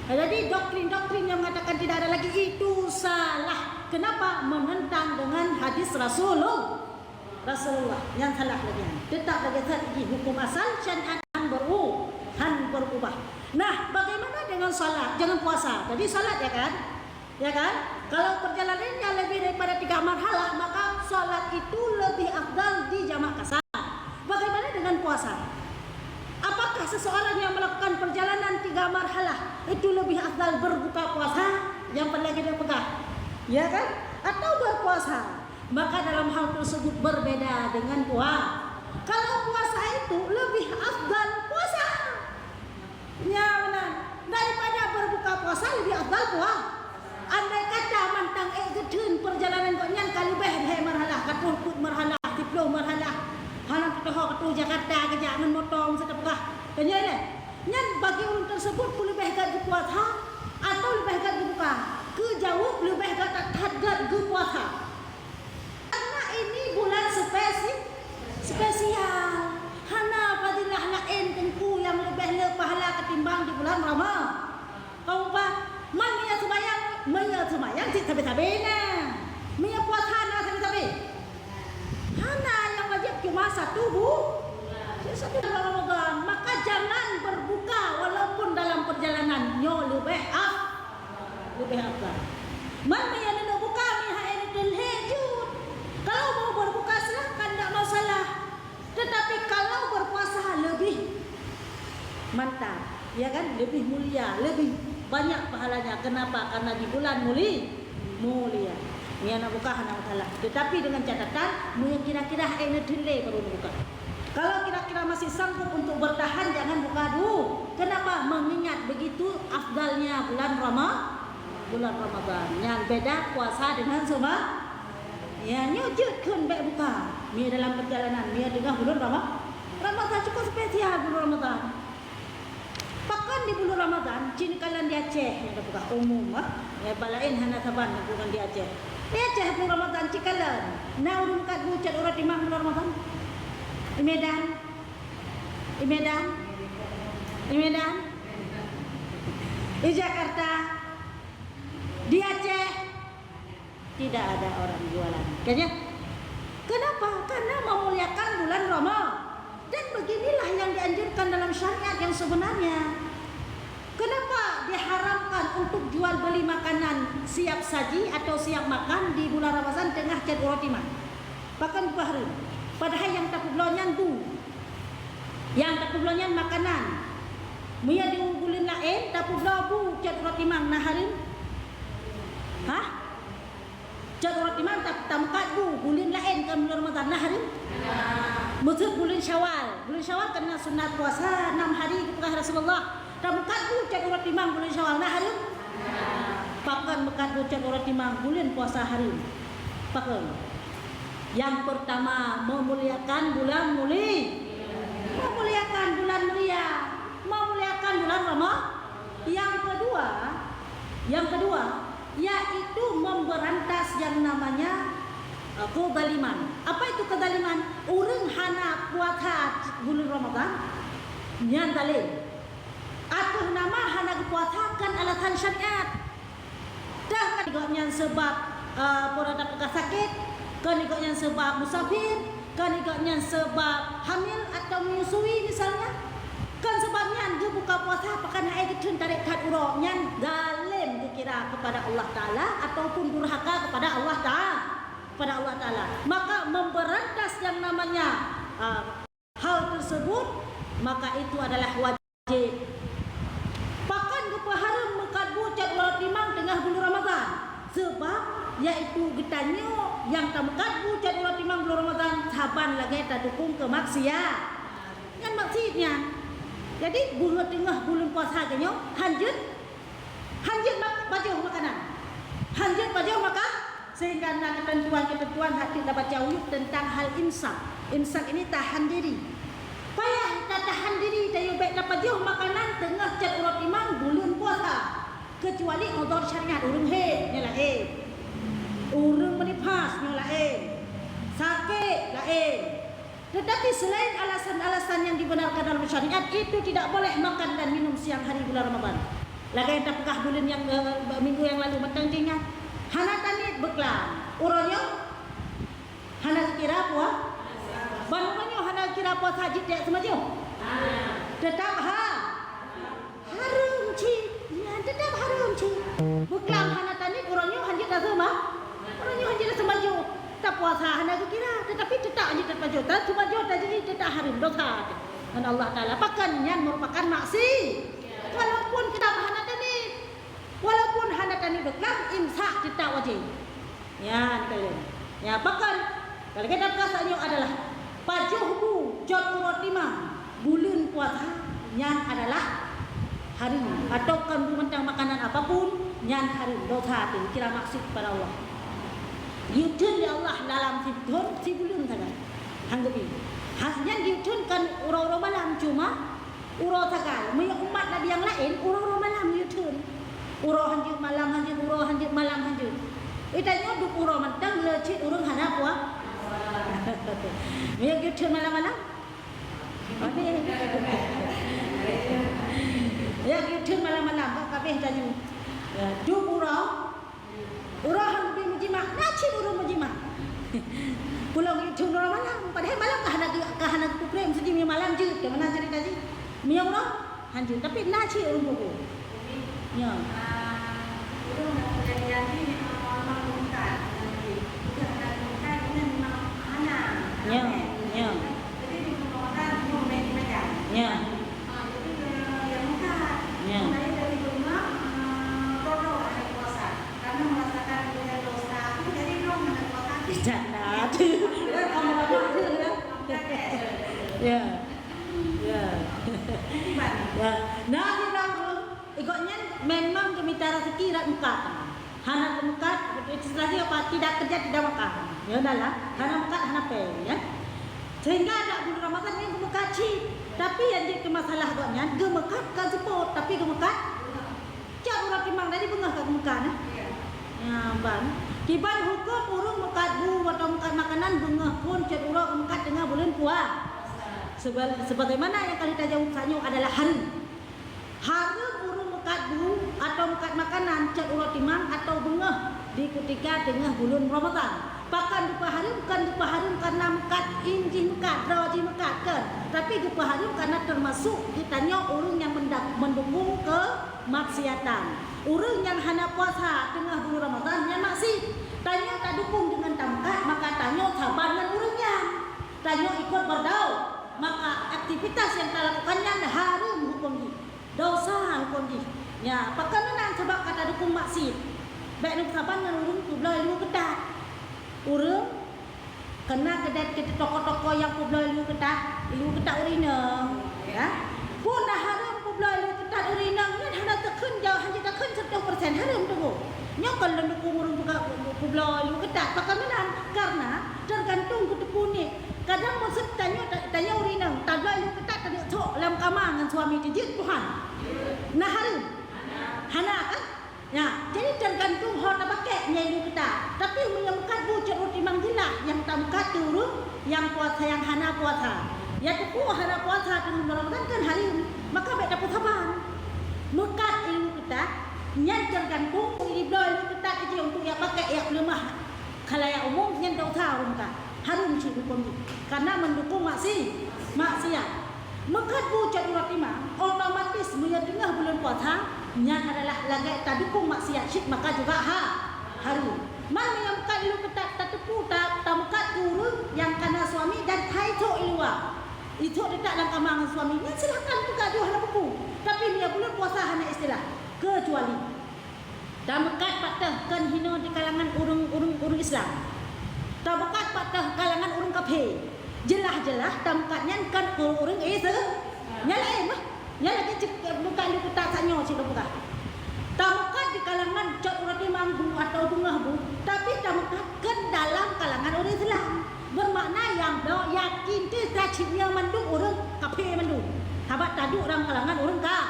Jadi doktrin-doktrin yang mengatakan tidak ada lagi itu salah. Kenapa? Menentang dengan hadis Rasulullah yang salah lagi. Tetap lagi hukum asal syariat berubah. Nah, bagaimana dengan salat? Jangan puasa. Jadi salat ya kan? Kalau perjalanannya lebih daripada 3 marhalah, maka salat itu lebih afdal di jamak kasar. Bagaimana dengan puasa? Apakah seseorang yang melakukan perjalanan 3 marhalah itu lebih afdal berbuka puasa yang lagi dia pegang? Ya kan? Atau berpuasa? Maka dalam hal tersebut berbeda dengan puasa. Kalau puasa itu lebih afdal puasa. Ya benar. Daripada berbuka puasa lebih afdal puasa. Andai kata mantang gedun perjalanan kau nyan kali lebih marhalah, katuh marhalah, 10 marhalah. Halang kita ke Jakarta ke jangan motong setepah. Tanya ni. Nyan bagi orang tersebut lebih gad puasa atau lebih gad buka? Ke jauh lebih gad gad puasa. Karena ini bulan spesial. Hana fadilah lain tengku yang lebih pahala ketimbang di bulan Ramadan. Kau apa? Man mia sembahyang tabi-tabi na. Mia puasa na tabi-tabi. Hana yang wajib cuma satu bulan Ramadan. Maka jangan berbuka walaupun dalam perjalanan. Nyo lebih afdal. Man mia nak buka mia haidul hijud. Kalau mau berbuka silahkan, tak masalah. Tetapi kalau berpuasa lebih mantap, ya kan? Lebih mulia, lebih banyak pahalanya. Kenapa? Karena di bulan mulia. Dia nak buka hana taala. Tetapi dengan catatan, mu kira-kira ini delay baru buka. Kalau kira-kira masih sanggup untuk bertahan, jangan buka dulu. Kenapa? Mengingat begitu afdalnya bulan Ramadan. Yang beda puasa dengan semua. Ya, nyujud kun baik buka. Mia dalam perjalanan, mia dengan bulan Ramadan cukup spesial bulan Ramadan. Bahkan di bulan Ramadan, cinikalan di Aceh yang buka umum, ya balain hana saban bukan di Aceh. Di Aceh bulan Ramadan cikalan. Nah urung kat bucat orang timah bulan Ramadan. Di Medan. Di Jakarta. Di Aceh. Tidak ada orang jualan. Kayaknya kenapa? Karena memuliakan bulan Ramadan. Dan beginilah yang dianjurkan dalam syariat yang sebenarnya. Kenapa diharamkan untuk jual beli makanan siap saji atau siap makan di bulan Ramadan tengah cat urotimah? Bahkan bahari. Padahal yang tak publonyan tu. Yang tak publonyan makanan. Mia diunggulin lain tak publo bu cat urotimah naharin. Hah? Cat urotimah tak tamkat bu bulan lain ke bulan Ramadan naharin. Maksud bulan Syawal. Bulan Syawal kena sunat puasa 6 hari kepada Rasulullah. Tamkat bu cat urotimah bulan Syawal naharin. Pakan mekat bu cat urotimah bulan puasa hari. Pakai. Yang pertama memuliakan bulan mulia. Memuliakan bulan mulia. Memuliakan bulan Ramadan. Yang kedua yaitu memberantas yang namanya kezaliman. Apa itu kezaliman? Urang hana puasa bulan Ramadan nyan zalim. Atau nama hana puasa kan alasan syariat. Dah kan igaknya sebab peradak bekas sakit, kan igaknya sebab musafir, kan igaknya sebab hamil atau menyusui misalnya. Kan sebabnya dia buka puasa pakan hai getun tarik kat urang nyan zalim dikira kepada Allah Taala ataupun durhaka kepada Allah Taala. Maka memberantas yang namanya hal tersebut, maka itu adalah wajib. Bahkan kepaharam mengkat bucat timang tengah bulan Ramadan. Sebab yaitu getanya yang tamkat bucat timang bulan Ramadan saban lagi tak dukung ke maksiat. Kan maksudnya. Jadi bulan tengah bulan puasa genyo hanjut baju makanan. Hanjut baju makan sehingga ada ketentuan hati dapat jauh tentang hal imsak. Imsak ini tahan diri. Payah tak tahan diri dari baik dapat jauh makanan tengah cat urat imam bulan puasa. Kecuali odor syariat urung nyala urung menifas nyala sakit lain. Tetapi selain alasan-alasan yang dibenarkan dalam syariat itu tidak boleh makan dan minum siang hari bulan Ramadan. Lagai tak pekah bulan yang minggu yang lalu matang tinggal. Hana tanit beklam. Uronyo hana kira apa? Bangunnya hana kira apa saja dek semaju. Tetap harum ci. Ya tetap harum ci. Beklam hana tanit uronyo hanya tak sama. Uronyo hanya tak semaju. Tak puasa hana kira tetapi tetap hanya tak semaju. Tak semaju tak jadi tetap harum dosa. Dan Allah Taala pakan yang merupakan maksiat. Walaupun kita hana tanit. Walaupun hana tanit beklam imsak tetap wajib. Ya kalian. Ya bahkan kalau kita kasarnya adalah pajuhbu jod urut 5 bulan puasa yang adalah hari atau kan mentang makanan apapun yang hari dosa itu kira maksud pada Allah. Yutun ya Allah dalam si bulan saja. Hanggap ini. Hasnya yutun kan uro-uro malam cuma uro sagal. Punya umat Nabi yang lain uro-uro malam yutun. Uro hanjut malam hanjut uro hanjut malam hanjut. Itanya duk uro mentang lecit urung hana puah. Yang yutun malam-malam. Yang yutun malam-malam kabeh tanya. Duk uro hang bi mujimah, naci urung mujimah. Pulang yutun uro malam, padahal malam kahana kuprem segi malam je, ke mana cerita je. Mia uro hanjut tapi naci urung buku. Ya. Urung kejadian ni ya. Jadi di Ramadan momen macam. Ya. Jadi yang muka. Ya. Dari rumah rodo ada puasa. Karena merasakan punya dosa. Jadi belum ada puasa. Jangan. Kamu apa ya. Ya. Ya. Nah, di dalam ikutnya memang kemitara sekira muka. Hana kemukat, istilahnya apa? Tidak kerja tidak makan. Ya udahlah, hana mukat hana pe, ya. Sehingga ada bulan Ramadan yang kemukat ci. Tapi yang jadi masalah agaknya, gemekat kan support, tapi gemekat. Cak urang timang tadi bengah ke kemukat, ya. Ban. Kiban hukum urung mukat bu atau mukat makanan bengah pun cak urang kemukat dengan bulan puasa. Sebagaimana yang kali kita jawab sanyo adalah hari. Hari bu atau mukat makanan cat urat timang atau bengah di ketika tengah bulan Ramadan. Bahkan dipaharumkan karena mukat inji mukat, roji mukat kan. Tapi dipaharum karena termasuk kitanya orang yang mendukung ke maksiatan. Orang yang hana puasa tengah bulan Ramadan yang maksiat. Tanya tak dukung dengan tamkat, maka tanya sabar dengan orangnya. Tanya ikut berdau, maka aktivitas yang kita lakukannya harum hukum ini. Dosa hukum ini. Ya, bagaimana sebab kata dukung maksiat. Baik nuk saban dengan urung kublai lu ketat. Urung kena kedat kita toko-toko yang kublai lu ketat urina. Ya. Pun dah haram kublai lu ketat urina, ni hendak tekun jauh hanya tekun 100% haram tu. Nya kalau dukung urung buka kublai lu ketat, bagaimana? Karena tergantung ketepun ni. Kadang maksud tanya urina, tablai lu ketat tadi tok dalam kamar dengan suami dijit Tuhan. Nah haram. Hana kan? Ya, jadi tergantung hal tak pakai nyai kita. Tapi yang kat bu cerut imang jelas yang tamkat turun yang puasa yang hana puasa. Ya tu hana puasa dengan Ramadan kan hari maka baik dapat sabar. Mekat ilmu kita yang tergantung ilmu kita aja untuk yang pakai yang lemah. Kalau yang umum yang tahu tahu muka harum sih hukum karena mendukung maksiat. Mekat bu cerut imang otomatis bila tengah bulan puasa yang adalah lagai tak dukung maksiat syirk maka juga harum. Mana yang bukan ilu ketat tak tepu tak mukat turun yang kena suami dan hai tu iluwa. Itu dekat dalam kamar dengan suami. Yang silakan buka dua hana buku. Tapi dia bulan puasa hana istilah kecuali tak mukat patahkan hina di kalangan urung Islam. Tak mukat patah kalangan urung kafir. Jelas-jelas tak mukatnya kan urung Islam. Nyalain mah. Ya lagi bukan di kota sanyo sih bukan. Tamukat di kalangan cat urat imam bu atau bunga bu, tapi tamukat ke dalam kalangan orang Islam. Bermakna yang do yakin tu sacipnya mendung orang kafir mendung. Habat tadi orang kalangan orang kah.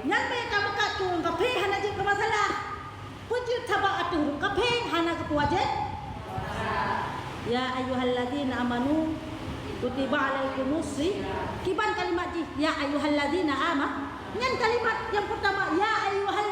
Yang mereka tamukat tu orang kafir hana je masalah. Pujud tabak atu kafir hana kewajiban. Ya ayyuhalladzina amanu kutiba alaikumus kiban kalimat ya ayyuhalladzina amanu. Yang kalimat yang pertama ya ayyuhal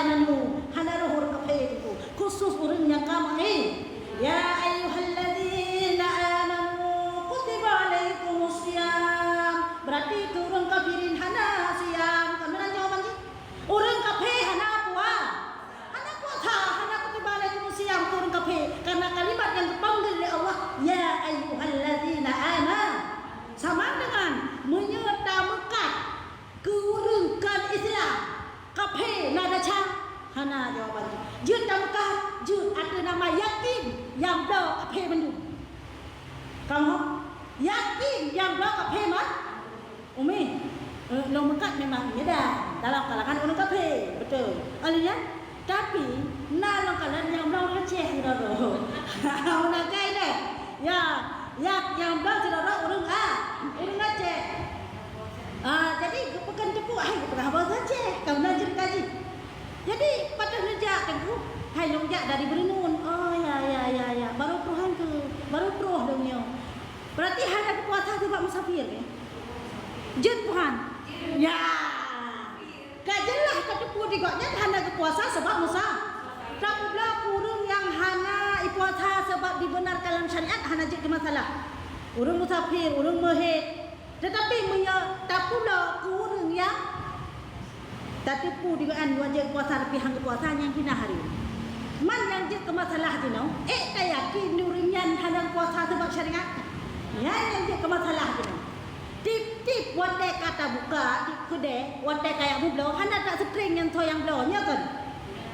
amanu hana roh kafe itu khusus urang yang kamu ya ayyuhalladzina amanu kutiba alaikumusiyam berarti itu urang kafirin hana siam kamera jawaban ni urang kafe hana puasa hana kutiba alaikumusiyam urang kafe karena kalimat yang dipanggil oleh Allah ya ayyuhalladzina amanu sama dengan menyertakan keurungkan Islam kafe nada cang hana jawaban jud tamkah jud ada nama yakin yang dah kafe mendung kamu yakin yang dah kafe man umi lo mekat memang ada dalam kalangan orang kafe betul alihnya tapi nalong kalangan yang dah receh dah orang kaya deh ya yang dah tidak orang orang receh jadi pekan tepuk pernah bahasa cek kau nak jadi kaji jadi pada rejak tengku hai longjak dari berenun ya baru peruhan ke baru peruh dunia berarti ada puasa sebab musafir ya jen Tuhan ya gak jelas ketepu digoknya hana puasa sebab musafir tapi pula kurung yang hana puasa sebab dibenarkan dalam syariat hana jadi masalah urang musafir urang mahid tetapi tak pula kurang yang tak tipu dengan wajib puasa tapi hang puasa yang kena hari man yang je kemasalah dino tak yakin nurian hadang puasa sebab syariat yang je kemasalah dino tip wadai kata buka tip kedai wadai kayak bublo hana tak string yang toh yang blow nya kan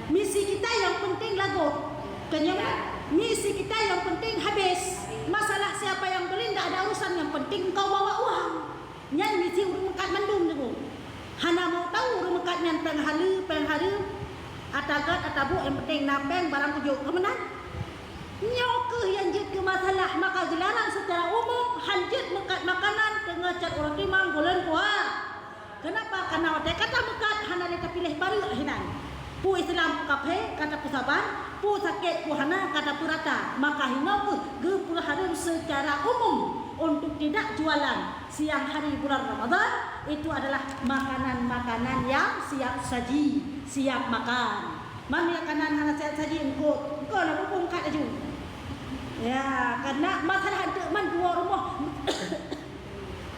misi kita yang penting lagu kenyang misi kita yang penting habis masalah siapa yang beli tidak ada urusan yang penting kau bawa uang yang misi urung mekat mandum tu hana mau tahu urung mekat yang penghalu atagat atabu yang penting napeng barang tujuk kemenan nyok yang jid ke masalah maka dilarang secara umum hanjit mekat makanan tengah cat orang timang bulan puasa kenapa karena ada kata mekat hana dia pilih baru hinan pu Islam kafe kata pusaban pu sakit pu hana kata purata maka hina ge pu harum secara umum untuk tidak jualan siang hari bulan Ramadan itu adalah makanan-makanan yang siap saji siap makan man makanan hana siap saji engkau nak pupung kat aju ya karena masalah ada man dua rumah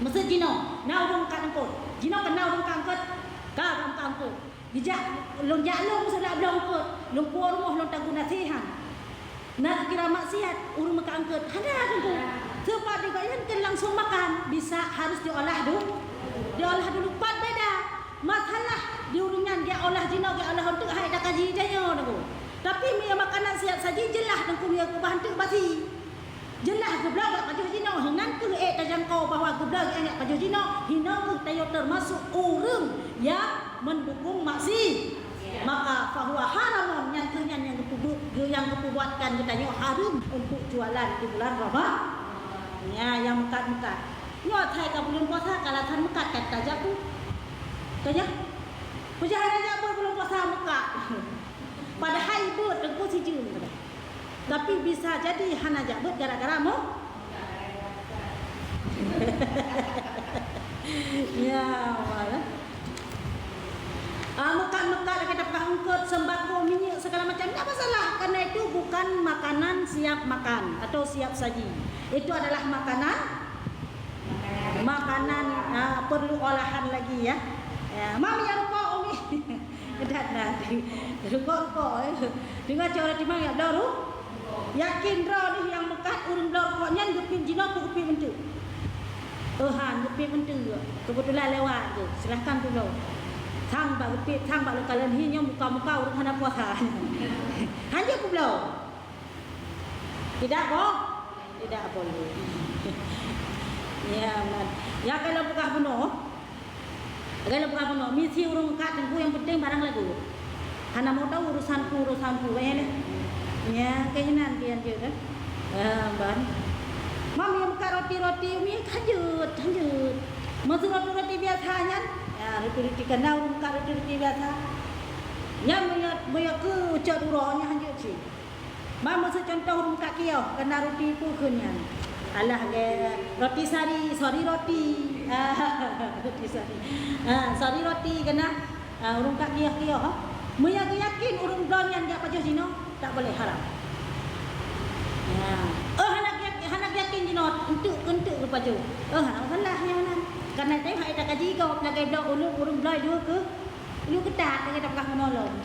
mesti jino na urung kat engkau jino kena urung kangkut ka urung kangkut dijak long jalong sudah belum ke long puar rumah long tagu nasihan nak kira maksiat urung maka angkat ada tu sebab dibayar kan langsung makan bisa harus diolah dulu pat beda masalah diurungan dia olah jino dia olah untuk hai dah kaji janyo tu tapi mia makanan siap saji jelas dan kumia ke bahan tu basi jelas geblag kat baju jino hinan ke dah jangkau bahwa geblag yang baju jino hina ke tayo termasuk urung yang mendukung maksi maka fahuwa haramun yang kebuatkan kita harum untuk jualan di bulan Ramadan ya yang mekat nyot hai ka bulan puasa kalau kan mekat kata jaku kaya puja raja bulan puasa mekat padahal itu tengku sijun tapi bisa jadi hana jabut gara-gara mau ya wala mekat kita pakai ungkut sembako minyak segala macam tak masalah karena itu bukan makanan siap makan atau siap saji itu adalah makanan perlu olahan lagi ya mami yang rupa umi dah rupa dengan cara di mana daru yakin roh ni yang mekat urung daru koknya gepin jino gepin mentu gepin mentu kebetulan lewat tu silahkan dulu thang bak gepit thang bak kalian hinya muka-muka urang hana puasa hanya pulau tidak boleh ya man ya kalau buka bunuh misi urang kat tengku yang penting barang lagu hana mau tahu urusanku ni ya keinginan dia je kan ban mami yang buka roti mi kanjut masuk roti biasanya roti kena urung kat roti biasa yang banyak ke ucap urangnya hanya sih mama contoh urung kat kiau kena roti pukunnya alah roti sari roti sari roti kena urung kat kiau Meyakin urung don yang dia pajuh jino tak boleh haram. Ya. Hanak yakin jino untuk pajuh. Hanak salahnya mana? Karena tengok ada kaji kau lagi dok urung doi juga ke lu ketat dengan tak menolong.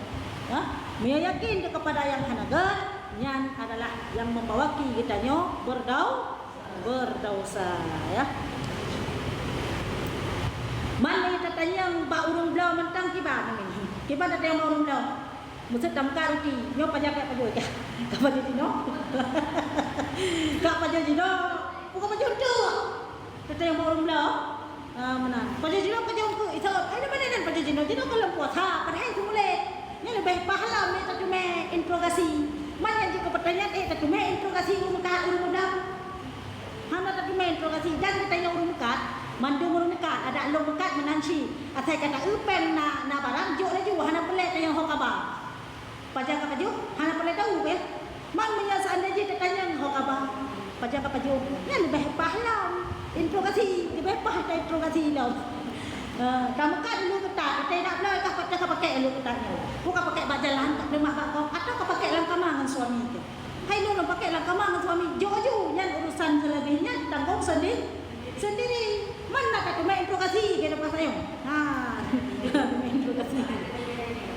Ya. Meyakin kepada yang hanagat yang adalah yang membawaki kitanya berdosa ya. Mana yang katanya ba urung blau mentang kibar ni. Kibar ada yang urung blau. Musik damkar uti, nyo pajak kat pajak ka. Ka pajak dino. Ka pajak dino. Bukan pajak tu. Kata yang urung blau. Mana? Pajak dino pajak ku. Itu ada mana dan pajak dino. Dino kalau puasa, padahal semule. Ni lebih pahala ni tak cuma interogasi. Mana jika pertanyaan tak cuma interogasi urung muda. Hana tak cuma interogasi dan katanya urung muka. Mandung urung dekat ada long dekat menanci atai kata upen na barang jo laju hana pelet yang hokaba pajak apa jo hana pelet tahu ya man punya seandainya tanya hokaba pajak apa jo ya lebih pahala interogasi lebih pahala interogasi lo kamu kan dulu ketat atai nak belai kah pajak pakai lu ketatnya bukan pakai bak jalan kat rumah bak kau atau kau pakai langkama dengan suami ke hai lu pakai langkama dengan suami jo yang urusan selebihnya tanggung sendiri mana kata main interogasi kita pas saya. Main interogasi.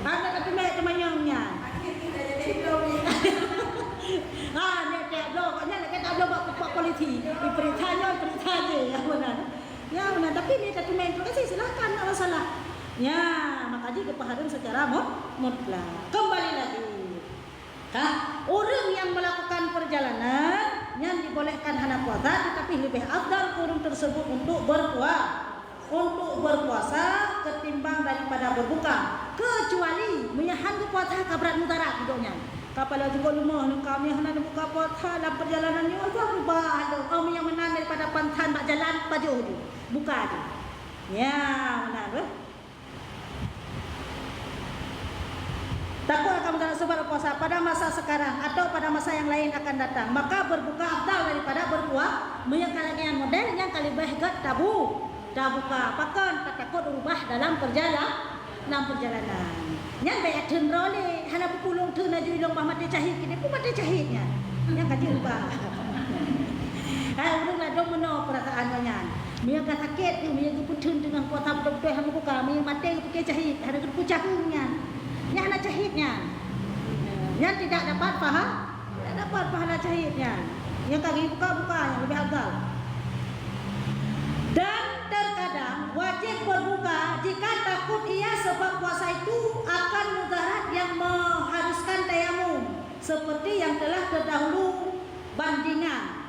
Ada kata main yang. Ni dia blog, nya nak kata blog pak polisi. Beritanya ya benar. Ya benar tapi ni kata main interogasi silakan kalau salah. Ya, maka jika paham secara mutlak. Kembali lagi. Orang yang melakukan perjalanan yang dibolehkan hana puasa tetapi lebih afdal orang tersebut untuk berpuasa ketimbang daripada berbuka kecuali menyahan puasa kabrat mutarak hidupnya kapal juga rumah kami hana buka puasa dalam perjalanan ni apa rubah yang menan daripada pantan bak jalan pajuh tu buka tu ya benar takut akan mendapat sebab puasa pada masa sekarang atau pada masa yang lain akan datang. Maka berbuka afdal daripada berpuasa. Menyangka yang model yang kali bahgat tabu. Buka pakan tak takut berubah dalam perjalanan. Yang banyak tenrole hana pulung tu naju ilong mati cahit kini pun mati cahitnya. Yang kaji ubah. Orang lah dong meno perasaannya. Menyangka sakit tu menyangka putun dengan puasa betul-betul hamba buka. Menyangka mati pakai cahit ada kepucahnya. Yang nak cahitnya, yang tidak dapat pahala cahitnya, yang kaki buka yang lebih afdal. Dan terkadang wajib berbuka jika takut ia sebab puasa itu akan mudarat yang mengharuskan tayamum, seperti yang telah terdahulu bandingan.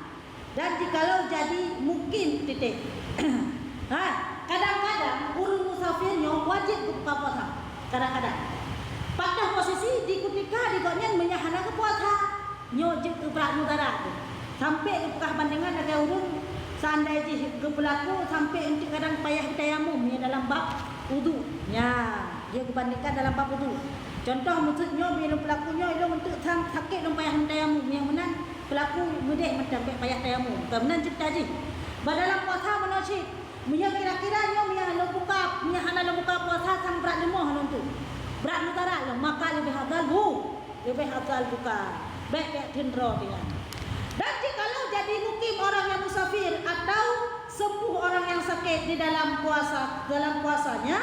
Dan jikalau jadi mungkin titik. Kadang-kadang urung musafirnya wajib berbuka puasa. Kadang-kadang. Pada posisi di ketika digotnya menyahana ke puasa nyojek ke berat mudarat sampai ke pekah bandingan ada urung seandainya ke pelaku sampai untuk kadang payah tayamum ya dalam bab wudu ya dia kebandingkan dalam bab wudu contoh maksudnya bila pelakunya itu untuk sakit dan payah tayamum yang mana pelaku mudik macam payah tayamum kemudian cerita je dalam puasa menosik punya kira-kiranya punya menyahana buka puasa sang berat lemah untuk berat mutarak lah, maka lebih afdal buka. Baik tindro dengan. Dan jikalau jadi mukim orang yang musafir atau sembuh orang yang sakit di dalam puasanya,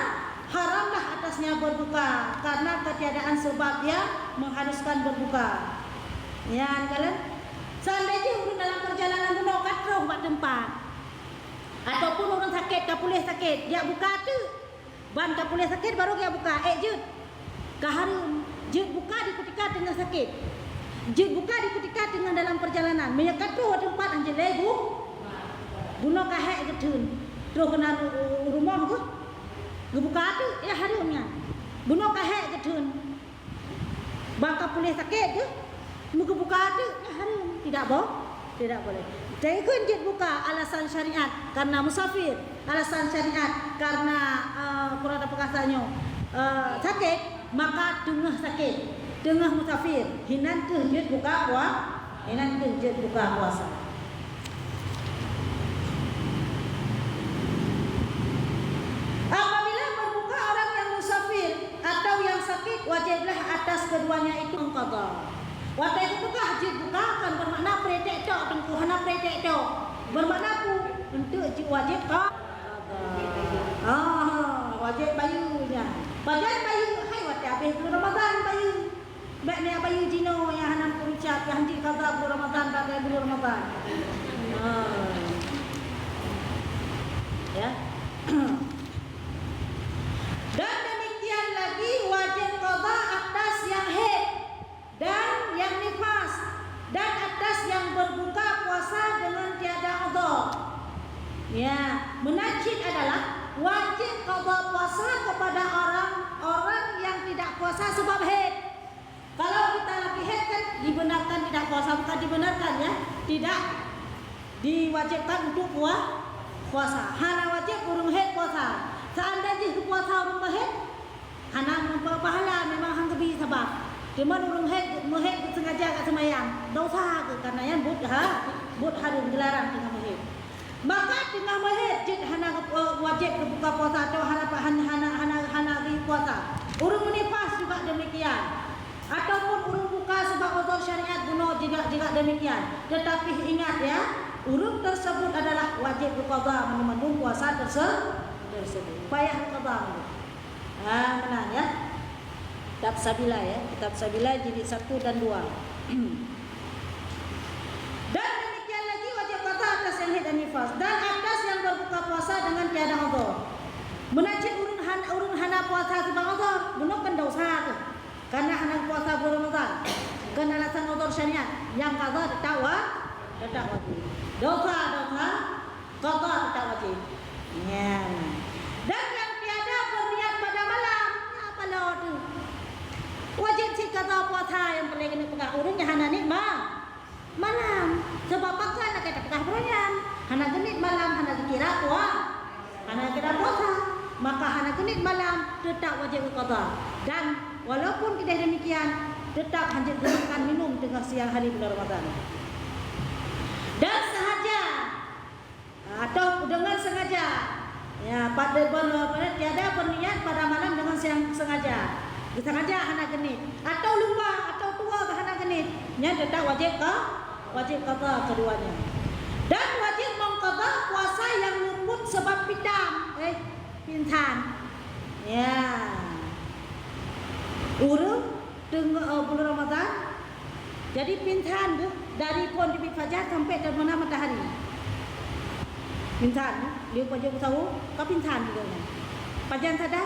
haramlah atasnya berbuka karena ketiadaan sebab yang mengharuskan berbuka. Ya, kalian. Seandainya orang dalam perjalanan guna katroh buat tempat, ataupun orang sakit, kapulih sakit, dia buka tu. Ban kapulih sakit baru dia buka. Jut. Kaharum jut buka di ketika tengah sakit. Jut buka di ketika tengah dalam perjalanan. Menyekat tu tempat anjir lebu. Bunuh kahek ketun. Terus kena rumah tu. Gebuka tu ya harumnya. Bunuh kahek ketun. Bangka boleh sakit tu. Muka buka tu ya harum. Tidak boleh. Jadi kun jut buka alasan syariat karena musafir. Alasan syariat karena kurang ada perkasaannya sakit. Maka tengah sakit, tengah musafir, hinan kejut buka puasa. Apabila berbuka orang yang musafir atau yang sakit wajib keduanya itu qada. Watai itu buka jid bukakan bermakna pretek tok tengku hana pretek tok. Bermakna ku untuk wajib qada. Wajib bayunya. Padahal bayu hai watai habis bulan Ramadan bayu. Baiknya bayu jino yang hana ucap yang di qada bulan Ramadan pada bulan Ramadan. Ya. Dan demikian lagi wajib qada atas yang haid dan yang nifas dan atas yang berbuka puasa dengan tiada udhur. Ya, menajid adalah wajib qada puasa kepada orang yang tidak puasa sebab haid. Kalau kita lagi haid kan dibenarkan tidak puasa, bukan dibenarkan ya, tidak diwajibkan untuk puasa. Hana wajib urung haid puasa. Seandainya puasa urung haid, hana pahala memang hang kebi sebab. Cuma urung haid sengaja kat semayang. Dosa ke karena yang but harum dilarang tengah haid. Maka tengah haid jid hana wajib berbuka puasa atau hana puasa. Urung menifas juga demikian. Ataupun urung buka sebab uzur syariat guna juga demikian. Tetapi ingat ya, urung tersebut adalah wajib berqada menunaikan puasa tersebut. Payah qada. Menang ya. Kitab Sabila ya, Kitab Sabila jilid 1 dan 2. Dan demikian lagi wajib qada atas yang haid dan nifas dan atas yang berbuka puasa dengan tiada uzur. Menajid urun hana puasa sebab uzur, gunakan dosa tu. Karena hana puasa bulan Ramadan. Karena alasan uzur syariat yang qada tetap wajib. Dosa qada tetap wajib. Ya. Dan yang tiada berniat pada malam, apa lo tu? Wajib si qada puasa yang paling kena pegang urang hana ni malam. Sebab paksa nak kata pegang beranyan. Hana genit malam, hana dikira hana kira puasa. Maka hana genit malam tetap wajib qada. Dan walaupun tidak demikian, tetap hanya gunakan minum tengah siang hari bulan Ramadan. Dan sahaja atau dengan sengaja ya pada tiada berniat pada malam dengan sengaja. Sengaja hana genit atau lupa atau tua hana genit, nya tetap wajib qada keduanya. Dan wajib mengqada puasa yang luput sebab pintan. Ya. Urung tengah bulan Ramadan. Jadi pintan tu dari pon terbit fajar sampai terbenam matahari. Pintan, dia pajak tahu, kau pintan juga nya. Pajan sadar,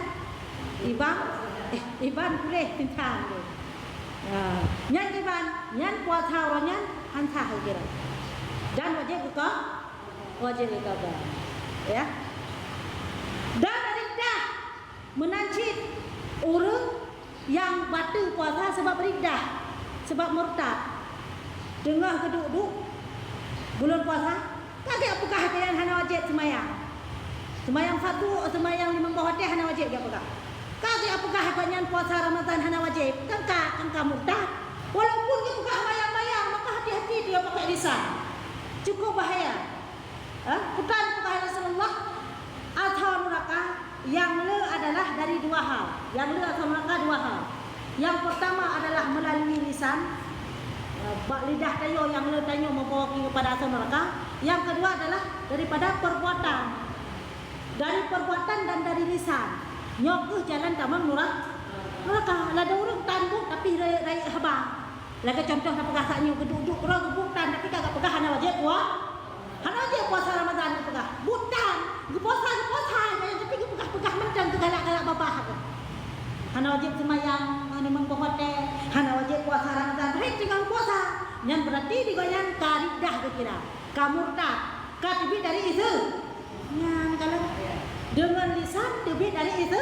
iban boleh pintan tu. Nyan iban, nyan puasa orang nyan hantah kira. Dan wajib qada. Ya. Dan riddah menajid urang yang batal puasa sebab riddah, sebab murtad. Dengar keduk-duk bulan puasa, kagak apakah kalian hana wajib semayang? Semayang satu, semayang 5 waktu hana wajib dia apakah? Kagak apakah kalian puasa Ramadan hana wajib? Kan murtad. Walaupun dia bukan mayang-mayang, maka hati-hati dia pakai lisan. Cukup bahaya. Bukan pakai Rasulullah atau neraka. Yang le adalah dari 2 hal. Yang le atau neraka 2 hal. Yang pertama adalah melalui lisan. Lidah tayo yang le tayo membawa kepada asal neraka. Yang kedua adalah daripada perbuatan. Dari perbuatan dan dari lisan. Nyok jalan tamang neraka. Ada orang tanduk tapi rai habang. Lagi contoh nak pegah saknya geduk-geduk orang bukan tapi kagak pegah hana wajib hana wajib puasa Ramadan pegah. Bukan, puasa tapi pegah macam tu galak-galak babah. Hana wajib semayang, hana mengpohote, hana wajib puasa Ramadan. Hei tinggal puasa. Yang berarti digoyang karidah kira. Kamurtad. Katibit dari itu. Yang kalau dengan lisan tibit dari itu.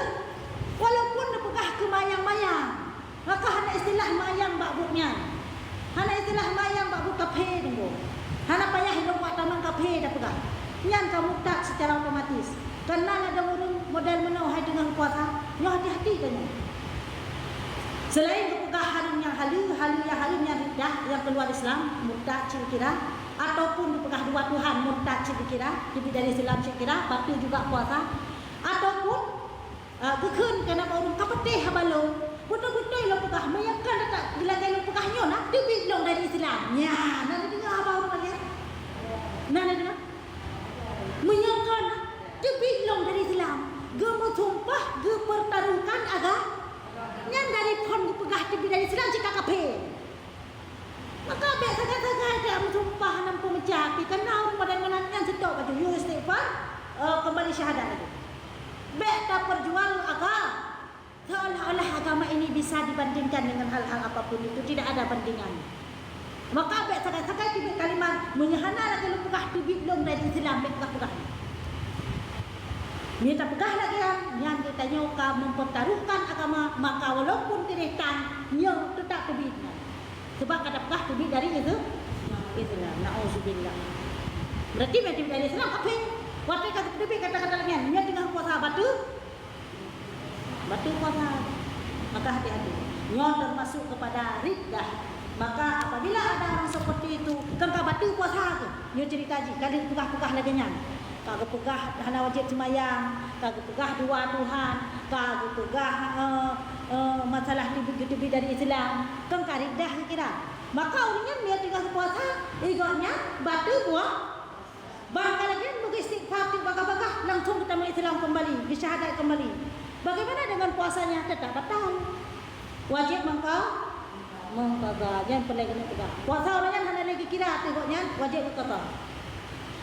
Walaupun pegah ke mayang-mayang. Maka hana istilah mayang bakbuknya. Hana istilah mayang bakbuk kafe tunggu. Hana payah hidup buat taman kafe dah pegah. Yang kamurtad secara otomatis. Karena ada orang modal menauhai dengan puasa, ya hati-hati tanya. Selain kepegahan yang halimnya riddah yang keluar Islam, murtad kira, ataupun kepegah 2 Tuhan murtad kira, lebih dari Islam kira, batal juga puasa, ataupun kekun kena orang kapatih habalo, betul-betul lo pegah meyakan tak dilagai pegahnya nak tebit long dari Islam. Ya, nak dengar apa orang dia? Nak dengar? Meyakan tebit long dari Islam. Gemu sumpah, ge pertaruhkan agak nyan dari pon pegah tebit dari Islam cakap kafir. Maka biar sangat-sangat dia bersumpah nampu mencapi karena orang pada menangan sedok baju you istighfar kembali syahadat lagi. Biar tak perjual agama seolah-olah agama ini bisa dibandingkan dengan hal-hal apapun itu, tidak ada bandingan. Maka biar sangat-sangat tibit kalimat menyahana lagi pegah tibit long dari Islam biar pegah-pegah. Dia tak pegah lagi yang kita nyoka mempertaruhkan agama, maka walaupun tiritan nyok tetap tibitnya. Sebab kata pegah tibit dari itu Islam. Na'udzubillah. Berarti tibit dari Islam apa yang? Waktu kata tibit kata-kata lagi dia dengan puasa batu puasa. Maka hati-hati. Nyon termasuk kepada riddah. Maka apabila ada orang seperti itu, kan batu puasa tu. Nyon cerita ji, kali pegah-pegah lagi nyan. Kagak pegah hana wajib sembahyang, kagak pegah dua Tuhan, kagak pegah masalah tibit dari Islam, kan karidah kira. Maka orangnya dia tinggal puasa, igotnya batu buah. Bangka lagi mengistighfar bagah-bagah langsung kita Islam kembali, bersyahadat kembali. Bagaimana dengan puasanya? Tetap batal. Wajib mengkau mengqadha, jangan pelai kena pegah. Puasa orangnya hana lagi kira tengoknya wajib mengqadha.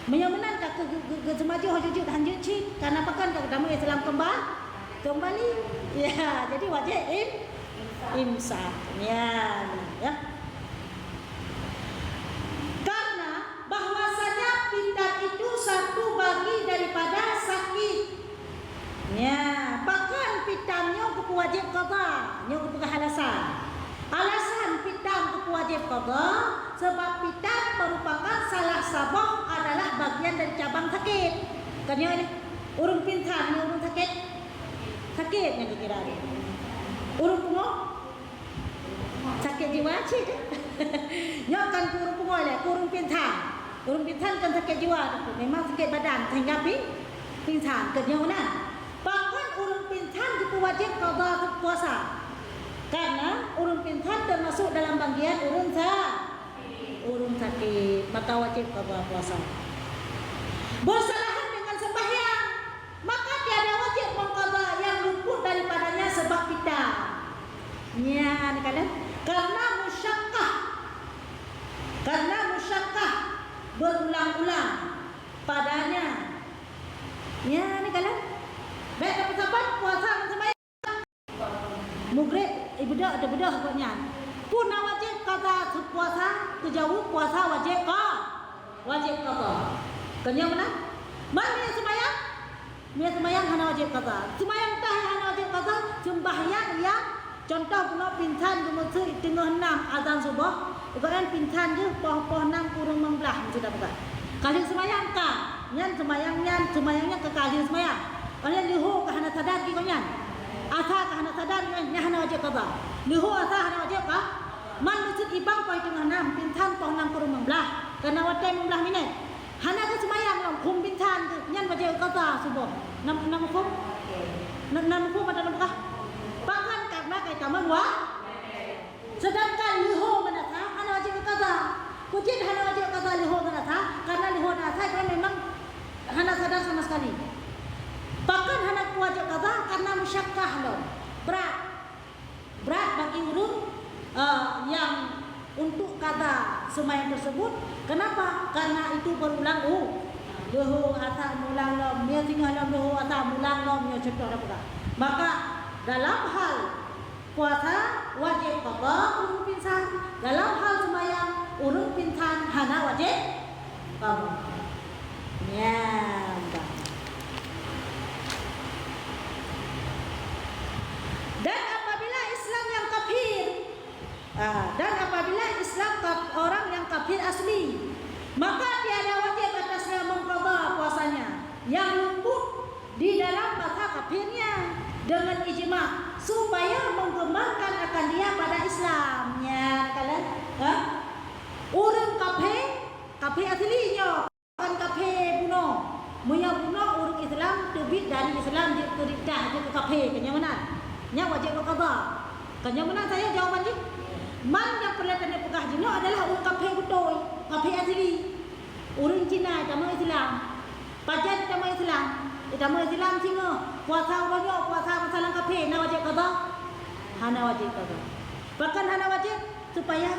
Menyamanan tak ke semaju hujud hanjut cik karena pakan tak ketemu Islam kembali. Ya, jadi wajib imsak. Ya. Karena bahwasanya pintar itu satu bagi daripada sakit. Ya, bahkan pitamnya ke wajib qada, nya ke alasan. Alasan pitam ke wajib qada sebab pitam merupakan salah sabab adalah bagian dari cabang sakit. Kanya ini urung pintar ni urung sakit yang dikira ni. Urung pungo sakit jiwa cik. Nya kan urung pungo le, urung pintar. Urung pintar kan sakit jiwa tu. Memang sakit badan sehingga pintar kanya mana. Bahkan urung pintar juga wajib qada puasa. Karena urung pintar termasuk dalam bagian urung sakit, maka wajib qada puasa. Bersalahan dengan sembahyang, maka tiada wajib mengqada yang luput daripadanya sebab kita. Ya, karena musyaqqah berulang-ulang padanya. Ya, ni kalian. Baik dapat sahabat puasa dan sembahyang. Mugrib ibadah ada bedah pokoknya. Pun wajib qada puasa, kejauh puasa wajib qada. Kenya mana? Mana sembahyang? Dia sembahyang hana wajib qada. Sembahyang tah hana wajib qada, sembahyang yang contoh puno pintan gemusu tengah 6 azan subuh, ibarat pintan je poh-poh 6 kurang 16 sudah buka. Kali sembahyang ka, nyan sembahyangnya ke kali sembahyang. Kalian lihu ke hana sadar ki konyan. Asa ke hana sadar nya hana wajib qada. Lihu asa hana wajib ka? Man masjid ibang poi tengah 6 pintan poh 6 kurang 16. Karena waktu 16 minit. Hana ke sembahyang long kum pintan tu nyan wajib qada subuh. Nam kum ada namkah? Bahkan karena kait taman sedangkan lihu manasa hana wajib qada. Kucing hana wajib qada lihu manasa karena lihu manasa itu memang hana sadar sama sekali. Bahkan hana wajib qada karena musyaqqah loh. Berat bagi urung yang untuk qada sembahyang tersebut. Kenapa? Karena itu berulang Luhu asa mulang lom, dia tinggal lom luhu asa mulang lom, dia cetok apa? Maka dalam hal puasa wajib qada urung pinsan, dalam hal sembahyang urung pinsan hana wajib qada. Ya, dan apabila Islam yang kafir, orang yang kafir asli, maka tiada wajib atasnya mengqada puasanya yang luput di dalam masa kafirnya dengan ijma supaya mengembangkan akan dia pada Islamnya. Kalian, orang kafir aslinya bukan kafir bunuh. Munya bunuh orang Islam terbit dari Islam dia teridah dia ke kafir. Kenya mana? Nya wajib qada. Kan yang mana saya jawaban je? Man yang perlatan dia pegah jenuh adalah orang kafir betul, kafir asli. Orang Cina agama Islam. Pajan agama Islam. Agama Islam singa. Puasa orang puasa masalah kafir na wajib qada. Hana wajib qada. Bahkan hana wajib supaya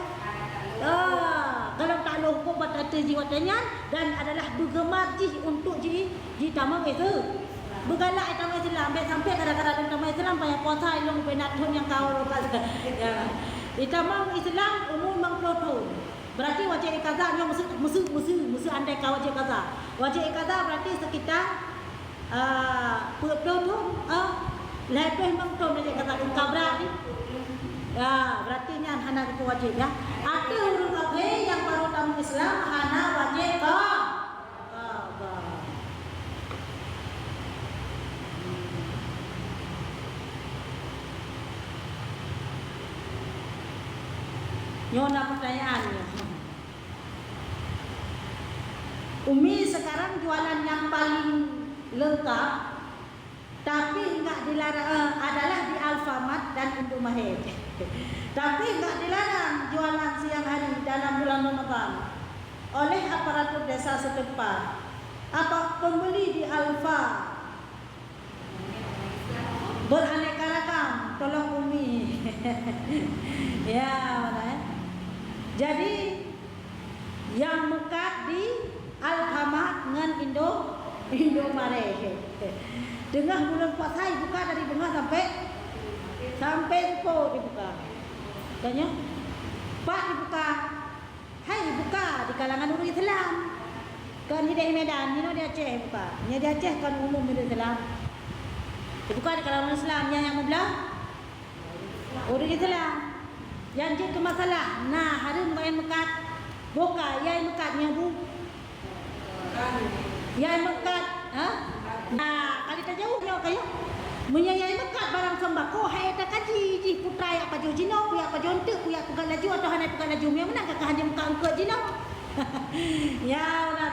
kalau tak ada hukum batal jiwatnya dan adalah bergemar untuk tamang itu. Bergalak agama Islam sampai kadang-kadang agama Islam banyak puasa ilmu penat yang kau ya. Itamang Islam umum mengproto. Berarti wajib ikaza yang musuh andai kau wajib ikaza. Wajib ikaza berarti sekitar proto lebih mengproto wajib ikaza kabra ni. Ya, berarti ni hana itu wajib ya. Ada huruf kafir yang baru tamu Islam hana wajib ka. Nyona pertanyaannya. Umi sekarang jualan yang paling lengkap tapi enggak dilarang adalah di Alfamart dan Indomaret. Tapi enggak dilarang jualan siang hari dalam bulan Ramadan oleh aparatur desa setempat. Apa pembeli di Alfa beraneka ragam, tolong Umi. Ya, mana? Jadi yang mekat di Alfamart dengan Indomaret. Tengah bulan puasa dibuka dari bunga sampai po dibuka. Tanya, Pak dibuka. Hai dibuka di kalangan orang Islam. Kan di Medan, ni di Aceh buka. Ni di Aceh kan umum di Islam. Dibuka di kalangan Islam yang belah orang Islam. Yang jadi masalah. Nah, hari main mekat. Buka, yang mekatnya bu. Yang mekat, Nah, kali tak jauhnya kayo. Menyayai mekat barang sembako hai tak kaji ji putrai apa jo jino puya apa jonte puya pegang laju atau hanai pegang laju yang menang kakak hanya muka angkat jino. Ya, udah.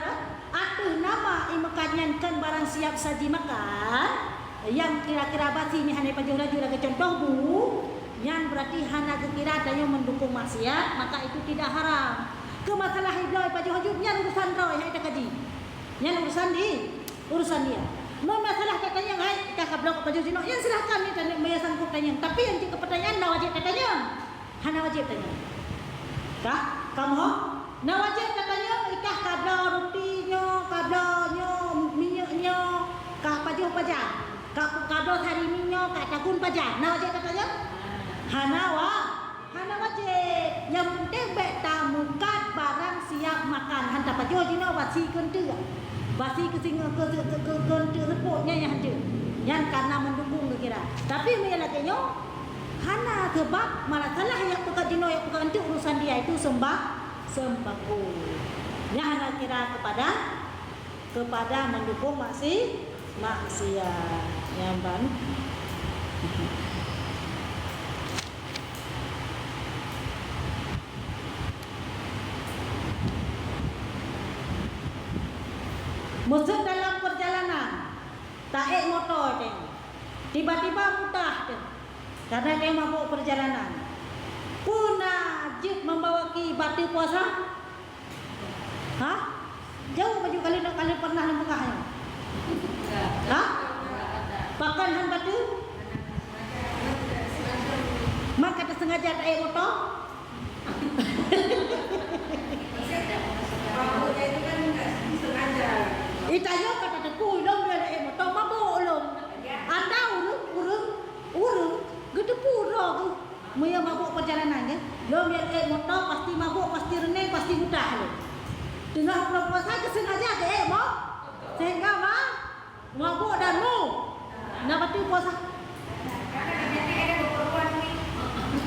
Atuh nama imekatnya kan barang siap saji makan yang kira-kira basi ni hanai pajau laju lagi contoh bu. Yang berarti hana kekira adanya mendukung maksiat maka itu tidak haram. Ke masalah hidup pajau hajubnya urusan roh hai tak kaji. Yang urusan dia. Mau masalah katanya hai kakak blok apa jino yang silakan ni tanya maya sangkut tanya. Tapi yang jika pertanyaan na wajib katanya. Hana wajib tanya. Kah? Kamu? Na wajib katanya ikah kabla rotinya, kablanya, minyaknya, kah pajah pajak. Kabla hari minyak, kah takun pajak. Na wajib katanya. Hana wajib. Yang penting baik tamukat barang siap makan. Hantar pajah jino basi kentu. Basi ke singa ke repotnya yang ada. Yang karena mendukung kira. Tapi menyalahkannya hana sebab malah salah yang pekat jino yang pekat itu urusan dia itu sembako. Yang hana kira kepada mendukung maksiat. Yang ban. Masuk dalam perjalanan, tarik motor dia, tiba-tiba mutah dia, karena dia mabuk perjalanan. Puna jeep membawa ki batu puasa, jauh baju kali pernah lembekahnya, Pakan han batu, mak kata sengaja tarik motor. Itayo kata tekui long dia nak motor mabuk long. Anda urung gitu pura tu. Maya mabuk perjalanan ya. Long dia motor pasti mabuk, pasti renai, pasti mudah lo. Tengah bulan puasa kesengaja ke mo. Sehingga mabuk dan mu. Nak batu puasa.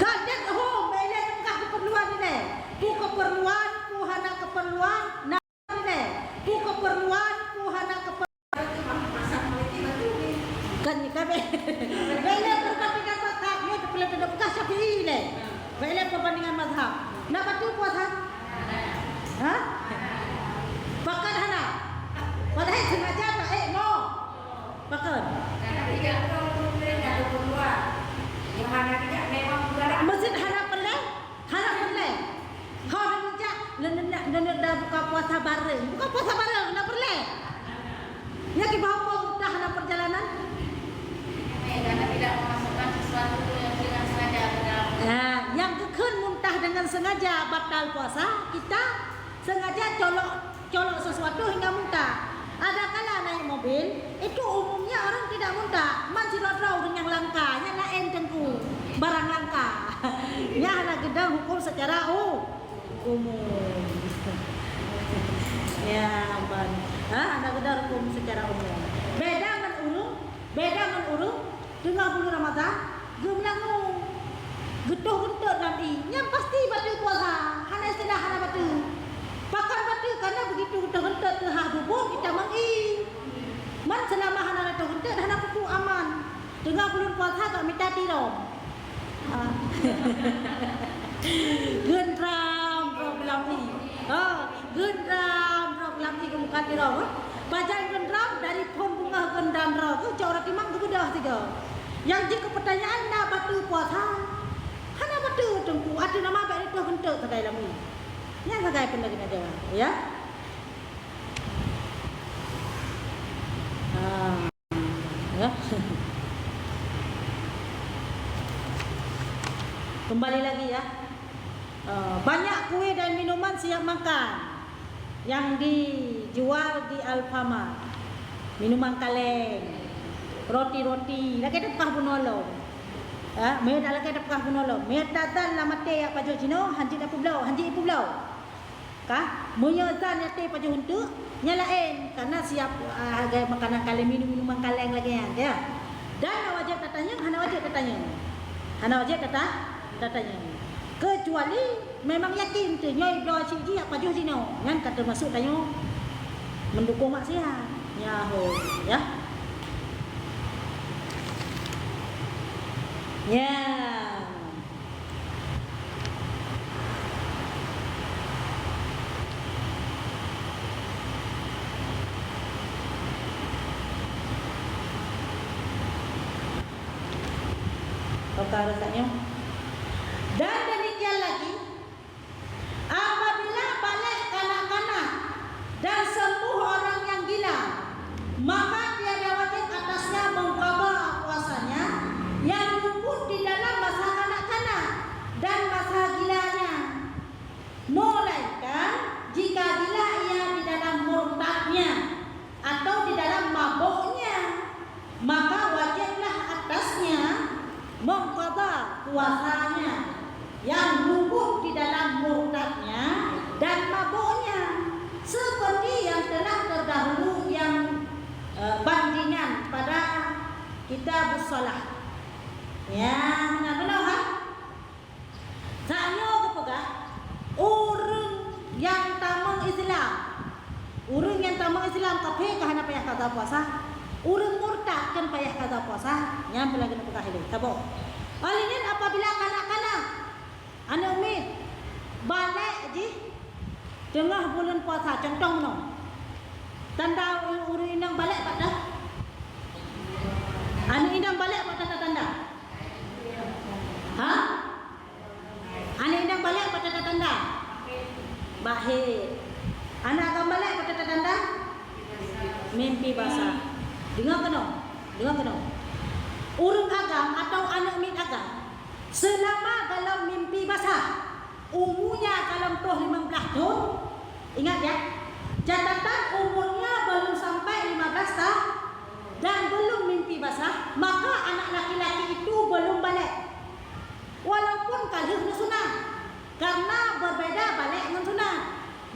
Gadet bela engkau keperluan ni. Tu keperluan, tu hana keperluan. Nah ni. Tu keperluan kan kabe bela perbandingan mazhab ni terpelan bekas Syafi'i le bela perbandingan mazhab nak batu puasa pakan hana padahal sengaja tak no pakan tidak perlu ada keperluan Masjid hana pelai. Kau nak dah buka puasa bareng. Buka puasa bareng nak pelai. Ya kita bawa dah hana perjalanan. Karena tidak memasukkan sesuatu yang dengan sengaja ke dalam. Yang kekun muntah dengan sengaja batal puasa, kita sengaja colok sesuatu hingga muntah. Ada kala naik mobil, itu umumnya orang tidak muntah. Masih rodau dengan langka, yang lain tentu barang langka. Ya ada gedang hukum secara umum. Ya ampun. Ada gedang hukum secara umum. Beda dengan urung tengah bulan Ramadan, gemlang getuh gentut nanti. Yang pasti batu puasa, hana istilah hana batu. Pakan batu karena begitu getuh gentut tengah bubur kita mangi. Man selama hana getuh gentut hana kuku aman. Tengah bulan puasa tak minta tirom. Gendram program ni. Gendram program ni kemukan tirom. Bajai gendram dari pohon bunga gendram roh tu orang timang tu bedah tiga. Yang jika pertanyaan nak batu puasa, hana batu tempu ada nama baik itu hendak segai lami. Yang segai pun lagi ada, ya. Ya. Kembali lagi ya. Banyak kue dan minuman siap makan yang dijual di Alfamart. Minuman kaleng, roti-roti, lagi depan pun nolong. Mereka lagi depan pun nolong. Mereka dan lama teh apa jo cino, hanji dah pulau, hanji ibu pulau. Kah? Mereka dan ya teh apa jo untuk nyalain karena siap harga makanan kaleng, minuman kaleng lagi ya. Dan wajib katanya, hana wajib katanya. Kecuali memang yakin tu nyoi blo ciji apa jo cino, yang kata masuk tanya mendukung maksiat. Ya ho, ya. Ya. Oke, rasanya. Dan demikian lagi, apabila balik kanak-kanak dan sembuh orang yang gila, maka tiada wajib atasnya mengqada puasanya yang luput di dalam masa kanak-kanak dan masa gilanya. Melainkan jika gila ia di dalam murtadnya atau di dalam mabuknya, maka wajiblah atasnya mengqada puasanya yang luput di dalam murtadnya dan mabuknya, seperti yang telah terdahulu yang bandingan pada kitab shalah. Ya, benar kan? Saya kepegah urang yang tamang Islam. Urang yang tamang Islam kape kahana payah kata puasa. Urang murtad kan payah kata puasa. Yang pelagi kepegah ini. Tabo. Alinin apabila kanak-kanak anak umi balik je tengah bulan puasa, contoh no. Tanda urang indang balik pada. Anak indang balik pada tanda. Anak indang balik pada tanda. Bahir. Anak akan balik pada tanda. Mimpi basah. Dengar kena. Urang agam atau anak min agam selama dalam mimpi basah, umurnya dalam 15 tahun, ingat ya, catatan umurnya belum sampai 15 tahun dan belum mimpi basah, maka anak laki-laki itu belum balik. Walaupun kali sunat, karena berbeda balik dengan sunat.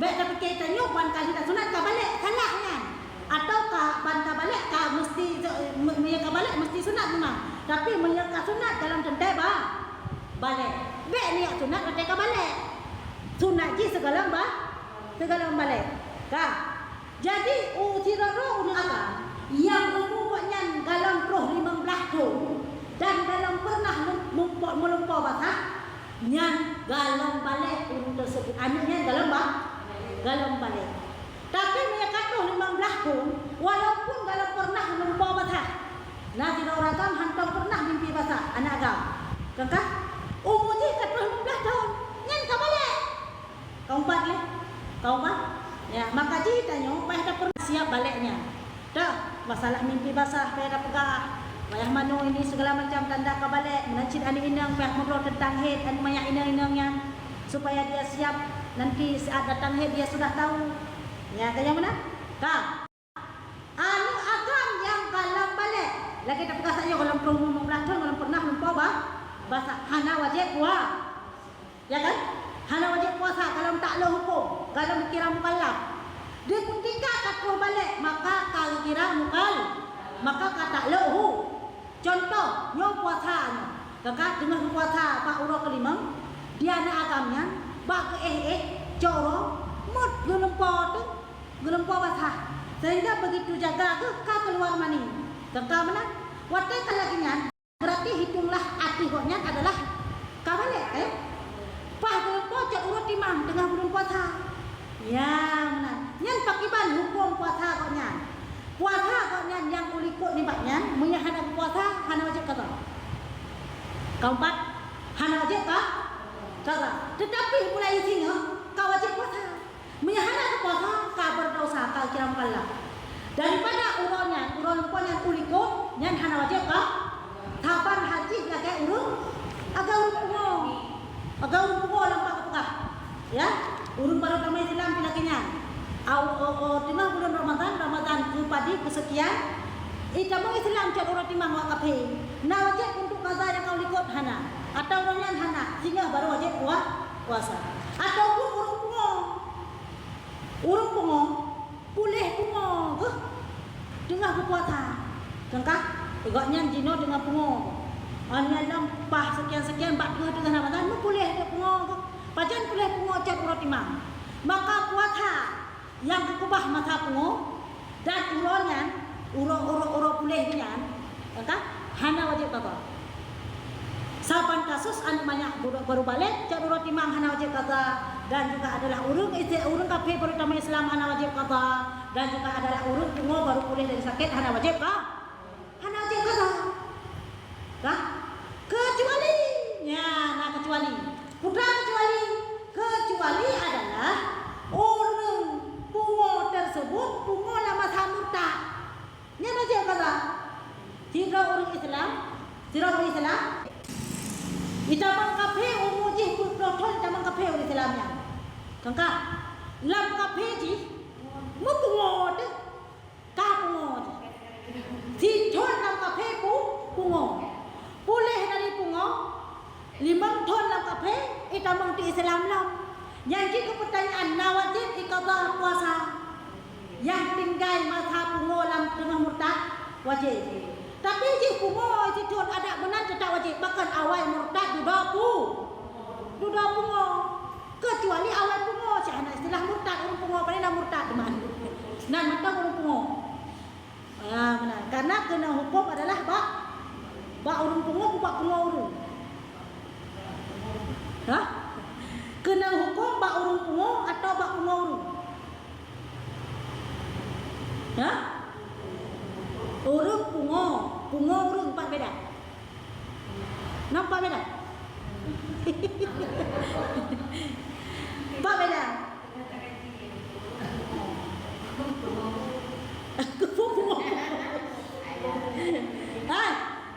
Baik tapi kita nyoban kali dah sunat ka balik kalahnya. Atau ka bantah balik ka mesti mereka balik mesti sunat memang. Tapi mereka sunat dalam tentai balik. Baik niat sunat mereka balik. Sunat je segala balik. Ka. Jadi utiraro udah apa? Yang umumnya dalam 15 tahun dan dalam pernah melumpah basah nyan galam balik urung tersebut. Anaknya galam balik. Tapi mereka tu 15 tahun walaupun galam pernah melumpah basah. Nah tidak orang hantam pernah mimpi basah anak agam. Kakak, umur je kat 15 tahun. Nyan kau balik. Kau 4 leh. Kau 4. Ya, maka ji tanya, payah dah pernah siap baliknya. Dah, masalah mimpi basah payah dah pegah. Payah mano ini segala macam tanda kau balik. Menancit ani inang payah ngobrol tentang head ani maya inang-inangnya supaya dia siap nanti saat datang head dia sudah tahu. Ya, kaya mana? Kak. Anu agam yang kalam balik. Lagi tak pegah saja kalau perlu memperhatikan kalau pernah lupa bahasa hana wajib puasa. Ya kan? Hana wajib puasa kalau tak lo hukum, kalau dikira mukallaf. Dia ketika kata balik maka kalau kira maka kata lo hu. Contoh, yo puasa kakak dengan puasa pak urut kelima, dia nak agamnya, bak ke coro, mut gelempo basah. Sehingga begitu jaga ke keluar mani. Kakak mana? Waktu kalaginya berarti hitunglah atihnya adalah kabalik Pah gelempo cak urut timang tengah bulan puasa. Ya benar. Nyan pakiban hukum puasa koknya. Puasa koknya yang ulikut nibatnya menyahana puasa hana wajib kata. Keempat, hana wajib kata. Tetapi mulai singa kau wajib puasa. Menyahana puasa kau berdosa kau kira mukallaf. Daripada uron yang ulikut nyan hana wajib taban haji lagi urun agak urun pungo. Agak urun pungo lampak pekah. Ya, urun baru agama Islam pilakinya. Tengah bulan Ramadan ke padi kesekian. Agama Islam cak urut timang wakape. Na wajib untuk kaza yang kau likut hana atau orangnya hana sehingga baru wajib puasa. Ataupun urun pungo boleh pungo ke tengah berpuasa. Tengah igaknya jino dengan pungo. Hanya lampah sekian-sekian bak ke tengah Ramadan mu boleh dia pungo. Pajan boleh pungo cak urut timang. Maka puasa yang kekubah mata pungo dan uronnya uro boleh dia. Tengah hana wajib kata. Saban kasus anak banyak baru balik cak urut timang hana wajib kata. Dan juga adalah urung kafe pertama Islam hana wajib kata. Dan juga adalah urung pungo baru pulih dari sakit hana wajib hana wajib kata. Kah? Kecuali kecuali adalah orang pungo tersebut pungo lama samurta. Nya wajib kata. Tidak orang Islam Itamang kafe umujih putroton itamang kafe orang Islamnya. Kangka lam kafe ji mupungo de ka pungo si ton lam kafe pungo boleh dari pungo limang ton lam kafe itamang di Islam lam yang jika pertanyaan nawajib ikadha puasa yang tinggal masa pungo lam tengah murtad wajib. Tapi jika pungo si ton ada benar tidak wajib bahkan awal murtad duda pungo kecuali awal pungo siapa istilah murtad orang pungo paling murtad teman nan mentang orang pungo benar karena kena hukum adalah bak orang pungo bak pungo orang kena hukum bak orang pungo atau bak pungo orang orang pungo orang empat beda nampak beda Pak beda. Pungo.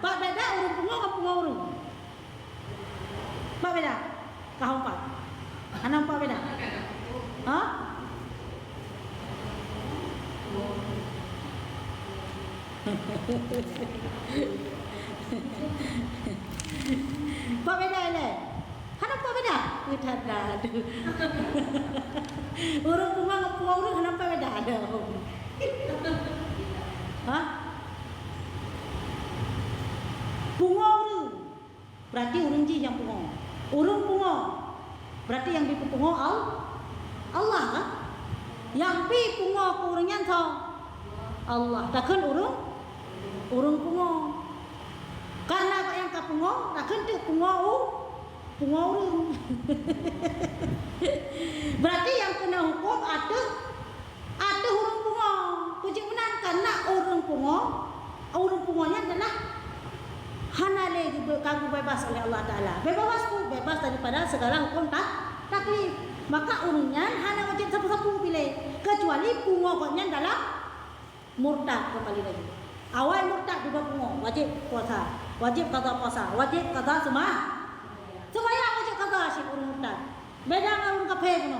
Pak beda urung pungo ke pungo urung. Pak beda. Kau pak. Anak pak beda. Pak beda le. Hanap pak beda? Tidak ada. Urung pungo ke pungo urung hanap pak beda ada. Pungo urung. Berarti urung ji yang pungo. Urung pungo. Berarti yang dipungo Allah kan? Yang pi pungo urungnya to Allah. Takkan urung pungo. Karena yang ka pungo, takkan tu pungo urung. Berarti yang kena hukum ada urung pungo. Puji menang karena urung pungonya adalah Hanale kamu bebas oleh Allah Ta'ala. Bebas daripada segala hukum taklif. Maka urungan hana wajib sapu-sapu pilih. Kecuali pungoknya dalam murtad kembali lagi. Awal murtad juga pungok. Wajib puasa. Wajib qada puasa. Wajib qada sembahyang wajib qada si urun murtad. Beda dengan urun kafir kuno.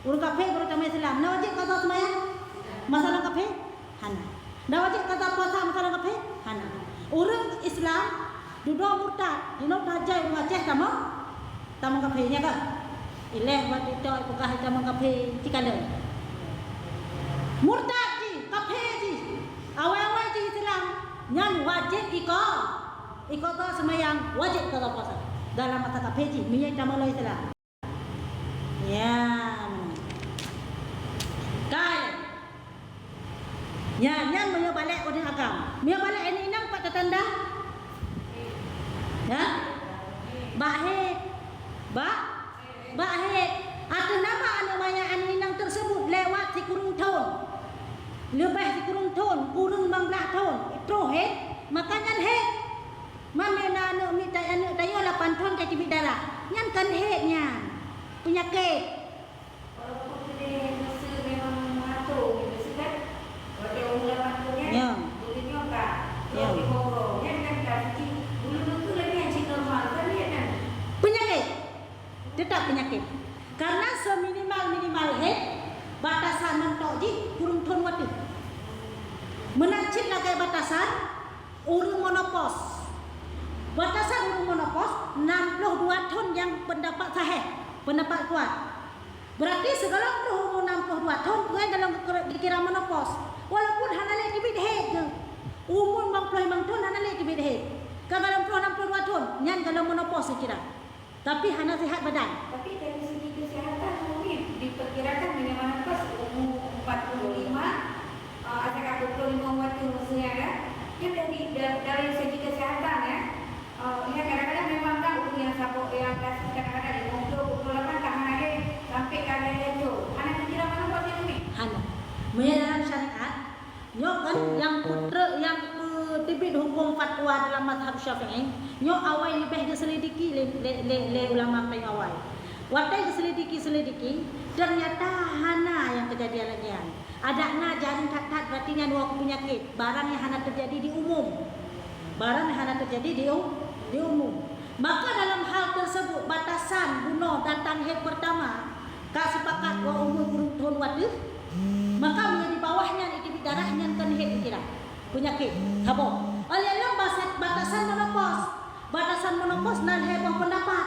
Urun kafir beragama Islam. Nah wajib qada sembahyang. Masalah kafir hana. Nah wajib qada puasa masalah kafir hana. Orang Islam duduk murtad, dino tajai ngaceh tamu kafirnya kan? Ileh buat itu apakah tamu kafir cikale. Murtad ji, kafir ji. Awal-awal ji Islam nyan wajib iko semayang wajib kalau puasa. Dalam mata kafir ji, minyak tamu lo Islam. Ya. Kai. Ya, nyan punya balik orang agam. Punya balik ini nang pada tanda. Ya. Bahid. Bahid. Atau nama namanya ini nang tersebut lewat si kurung tahun. Lebih si kurung tahun, kurung 15 tahun. Itu head, makanya head. Mana nak minta anak tayo 8 tahun ke tibik darah. Nyan kan headnya. Penyakit. Walaupun dia mesti memang mengatur gitu kan. Kalau dia mula waktunya, boleh nyoba. Kalau di bawah, yang kan kasih bulu-bulu lagi yang si normal kan dia kan. Penyakit. Tetap penyakit. Karena seminimal head batasan mentok ji kurung tahun waktu. Menacit lagi batasan urung monopos. Batasan urung monopos 62 tahun yang pendapat sahih, pendapat kuat. Berarti segala umur 62 tahun bukan dalam dikira menopause. Walaupun hanale tibit head je. Umur 45 tahun hanale tibit head. Kalau 62 tahun nyan dalam menopause kira. Tapi hana sihat badan. Tapi dari segi kesehatan mungkin diperkirakan minimal pas umur 45 atau 25 waktu maksudnya kan. Ya dari segi kesehatan ya. Ya kadang-kadang memang kan umur yang sabuk yang kasih kadang-kadang di umur 28 tak hanale sampai kalian itu. Anak kira mana buat ini? Hana. Dalam syariat, nyok kan yang putra yang tibit hukum fatwa dalam mazhab Syafi'i, nyok awal lebih diselidiki le ulama paling awal. Waktu diselidiki, ternyata hana yang kejadian lagi. Adakna jaring tat berarti nya dua penyakit. Barang yang hana terjadi di umum. Barang yang hana terjadi di umum. Maka dalam hal tersebut batasan bunuh datang head pertama kak sepakat wa umur kurung tahun waduh, maka menjadi bawahnya itibit darahnya kan head kira penyakit habo. Oleh dalam batasan menopause nan hebah pendapat.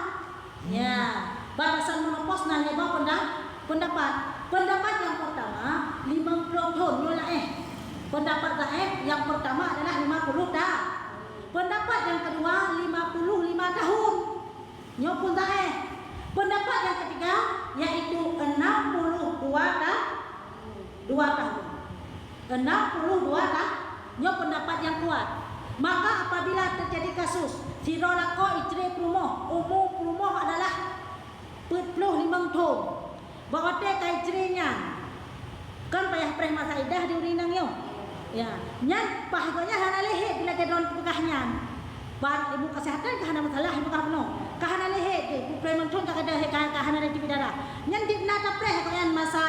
Ya, batasan menopause nan hebah pendapat. Pendapat yang pertama 50 tahun nyola Pendapat sahih yang pertama adalah 50 dah. Pendapat yang kedua 55 tahun. Nyopun sahih. Pendapat yang ketiga yaitu 62 tahun. 62 tahun. Nyop pendapat yang kuat. Maka apabila terjadi kasus sirolako istri perumoh, umur perumoh adalah 45 tahun. Berarti kai istrinya kan payah preh masa idah di urinang yo. Ya, nyan pahaganya hana lehe bila kedon pekahnya. Ban ibu kesehatan kahana masalah ibu kahno. Kahana lehe ke bu preman thon tak ada kahana di darah. Nyan di nata preh kayan masa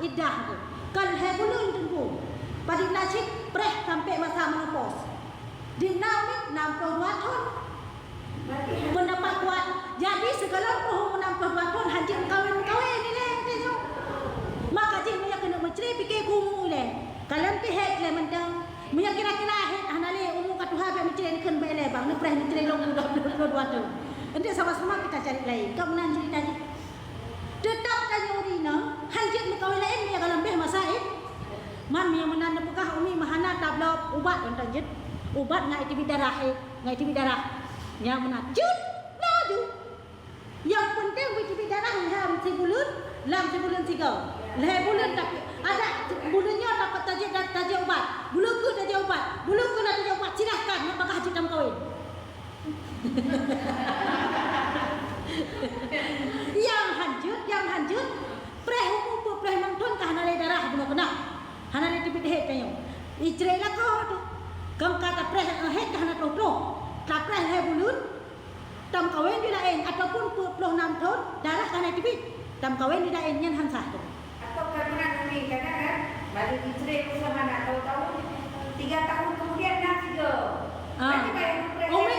idah tu. Kan he bulun tunggu. Padi nasib preh sampai masa menopause. Di namit 62 tahun. Pendapat kuat. Jadi segala umur 62 tahun hancur kawin ni leh tengok. Maka jin punya kena menceri fikir kumu leh. Kalian pihak le mentang punya kira-kira hanale umur katuha be menceri kan be le bang ne preh menceri long 22 tahun. Nanti sama-sama kita cari lain. Kau menan cerita ni. Tetap tanya urina hancur ni kawin lain dia kalau beh masaid. Man yang menan apakah umi mahana tablo ubat tentang jet. Ubat ngai tibit darah ngai tibit darah. Yang menajut laju. Yang penting tibit darah ham sebulan, lam sebulan 3. Leh bulan tak ada bulannya dapat tajik ubat. Bulan ke tajik ubat. Bulan ke tajik ubat silahkan apakah haji tam kawin. yang hancur preh umur preh mangton ka hanale darah bunuh kena. Hanale tibit het tayo. Ijre la ko. Kam kata preh het ka hana to. tapres he bulan tam kawin di lain ataupun 26 tahun darah kana tibit tam kawin di lain nyan han sah tu. Atau karena kami kadang kan baru dicerai bersama anak tahu-tahu 3 tahun kemudian dah 3. Nanti bayar Ome,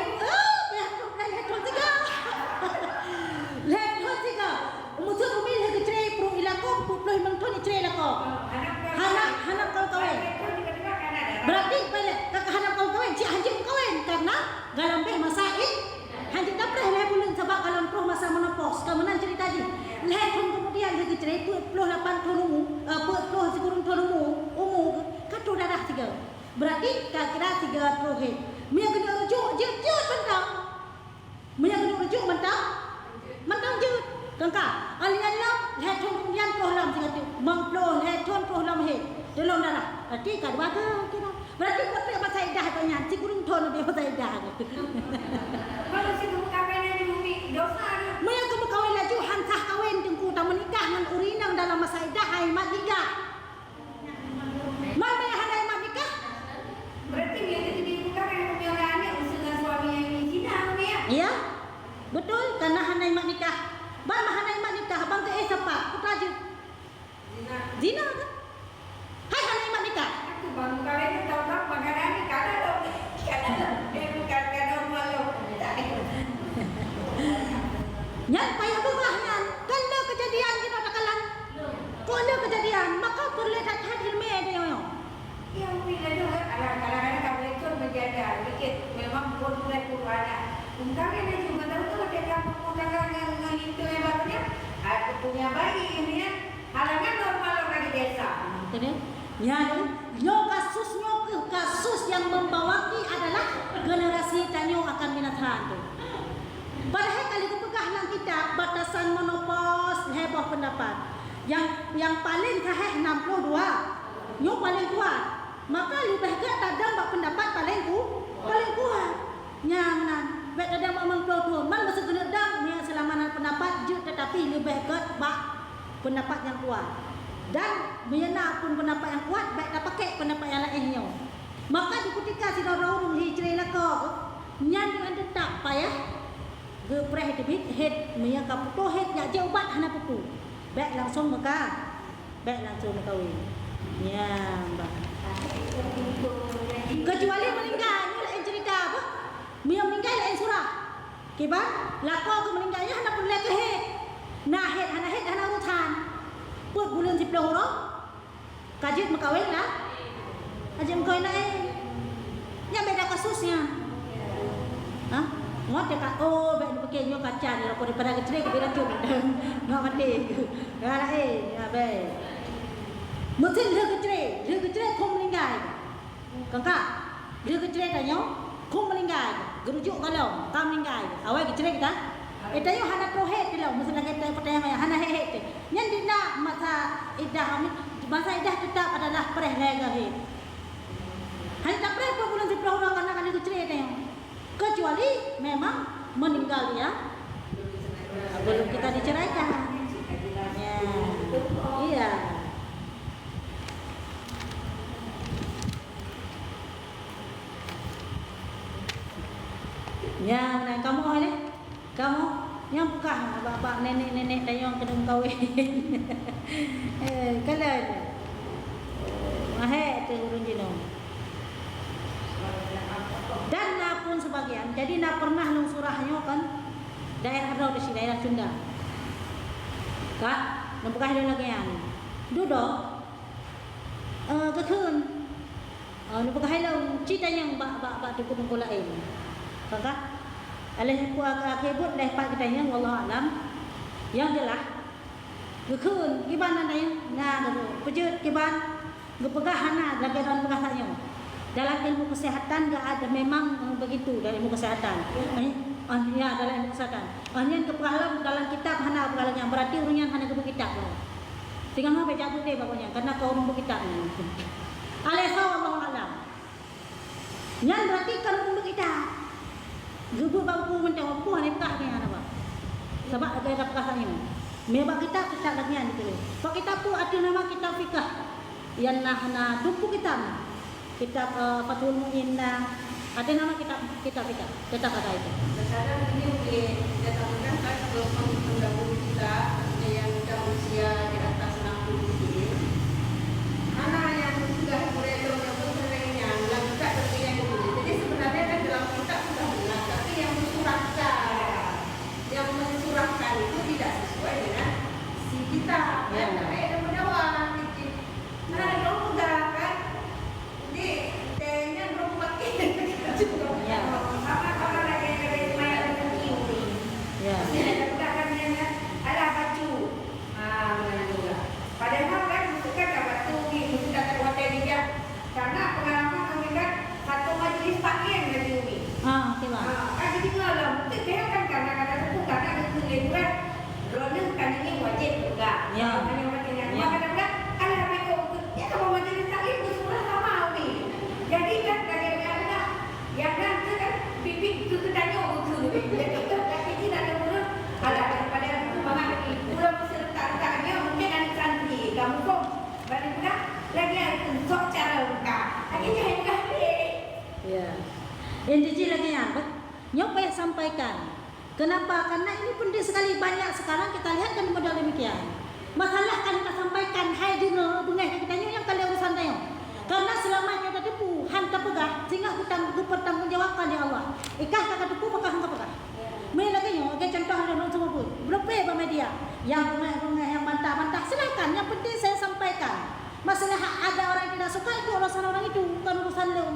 lihat thon tiga. Lihat thon tiga. Musuh umi lihat cerai pro ilako puluh mengthon cerai lako. Hanap kau kawin. Berarti balik kakak hanap kau kawin, cik hanjing kawin karena galambeh masaid. Hanjing tak pernah lihat bulan sebab kalau pro masa menopause. Kemudian cerita je. Lihat thon kemudian lagi cerai 28 tahun umur, 40 sekurang tahun umur, katu darah 3. Berarti kira 3 prohet. Mia kena rujuk je mentang. Mia kena rujuk mentang je. Kangka, alian lam lihat thon kemudian prohlam tiga tu. Mengploh lihat thon prohlam he. Dalam darah. Berarti kad baga kira. Berarti potret masa idah banyak. Si kurung thon dia masa idah. Kalau si kamu kawin ni bumi dosa ni. Mia kamu kawin laju hansah kawin tengku tak menikah ngan urinang dalam masa idah hai mat nikah. Mana yang handai mat nikah? Berarti dia jadi bukan yang punya anak dengan suami yang ini zina ya? Iya. Betul karena handai mat nikah. Ban handai mat nikah bang ke siapa? Putra je. Zina kan? Hai handai mat nikah. Aku baru kawin ni tahu-tahu makanan ni kadang dia bukan kadang malu. Nyan payah berah nyan. Kalau kejadian kita takalan. Kalau kejadian maka perlu tak hadir me dia yo. Ya bila juga kadang-kadang kawin tu menjaga sedikit memang boleh anak. Mungkin dia juga tahu dia kampung yang itu yang barunya. Aku punya bayi ini ya. Halangan normal orang di desa. Betul ya? Ya, kasus yang membawaki adalah generasi tanyo akan binatang tu. Padahal kali kepegah lang kita batasan monopause heboh pendapat. Yang paling kaheh 62. Yang paling kuat. Maka lebih ke tadam bak pendapat paling kuat. Nyaman. Baik tadam amang tuan man masa kena dam ni selamanan pendapat je tetapi lebih ke bak pendapat yang kuat. Dan menyena pun pendapat yang kuat baik dah pakai pendapat yang lainnya. Maka di ketika si orang hijrah lako nyan dengan tetap payah gepreh debit head meya kaputo head ya je ubat hana pupu. Baik langsung maka baik langsung kawin. Ya, mbak. Kecuali meninggal ni lain cerita apa? Meya meninggal lain surah. Kiban lako ke meninggalnya hana pun lek head. Nah head hana urutan. Buat bulan 10 orang. Kajit makawin lah. Kajit makawin lah Nya beda kasusnya. Hah? Ngot dia kat baik pakai nyo kaca ni aku daripada kecil ke beda cuk. Ngot mati. Gara ya baik. Mungkin dia kecil kau meninggal. Kakak, dia kecil tanya, kau meninggal. Gerujuk kalau kau meninggal. Awal kecil kita. Itayo hana prohet dilo masa kita pertanyaan hana hehet. Yang tidak masa idah tetap adalah pereh lega he. Hanya tak pereh bulan 10 orang anak anak kecil itu. Kecuali memang meninggal ya. Belum kita diceraikan. Ya. Iya. Ya, nah kamu ni kamu yang buka bapak nenek tayong kena kawin. Kalau mahal tu urun jino. Dan na pun sebagian. Jadi na pernah nung surahnya kan daerah ada di sini daerah Sunda. Kak, nampak ada lagi yang duduk. Kekun. Nampak ada cerita yang bak tu pun lain. Kakak. Alih ku akibut leh pak kita yang wallahu alam yang jelas gekun kiban ada yang pejut kiban gepegahana lagi dalam pegahanya dalam ilmu kesehatan enggak ada memang begitu dalam ilmu kesehatan ya dalam ilmu kesehatan hanya kepegahlan dalam kitab hana pegahlan yang berarti urunyan hana ke kitab tinggal mau baca deh pokoknya karena kau urung kitab alih wallahu alam yang berarti kalau urung kitab Gubu bangku mencakap puan itu tak kena apa. Sebab ada perkataannya. Memang kita lagi ni tu. Pak kita pun ada nama kitab fikah. Yang nah dupu kita. Kitab Fathul Muin Ada nama kita kata itu. Terkadang ini dikatakan kan kalau pendahulu kita yang sudah usia di atas 60 ini, anak yang sudah mulai yang seringnya melakukan yang ini. Jadi sebenarnya kan dalam kitab sudah benar, tapi yang mensurahkan itu tidak sesuai dengan si kita. Ya. Tapi ada penawar, karena ada orang muda kan, ini tehnya belum pakai. Ya. Orang lagi yang main dengan ini. Ya. Ada bukan ada baju. Benar juga. Padahal kan bukan batu ni, mesti tak hotel dia. Karena pengalaman kami kan satu majlis pakai baju ni. Okey bang. Kan jadi malam, mesti dia kan karena kata tu karena ada tulis kan. Ronen kan ini wajib juga. Ya. Hanya wajib yang Ya. kadang-kadang kalau mereka ya kalau majlis taklim itu sudah sama ni. Jadi kan kadang-kadang yang kan tu kan bibit tu tanya betul ni. Jadi tapi tidak ada mulut ada daripada semangat ini. Pulang peserta-pesertanya mungkin ada santri. Kamu pun balik pula lagi ada untuk cara buka. Akhirnya yang kali. Ya. Yang lagi yang nyok payah sampaikan. Kenapa? Karena ini penting sekali, banyak sekarang kita lihat kan model demikian. Masalah kan kita sampaikan hai dino bungai kita yang kali urusan tayo. Karena selama kita tipu hanta pegah sehingga kita bertanggungjawabkan di Allah. Ikah kata tipu maka hanta pegah. Mai lagi nyo, okay, contoh ada nong semua pun. Berapa ba media yang bungai yang bantah-bantah silakan, yang penting saya sampaikan. Masalah ada orang yang tidak suka itu urusan orang itu, bukan urusan lo.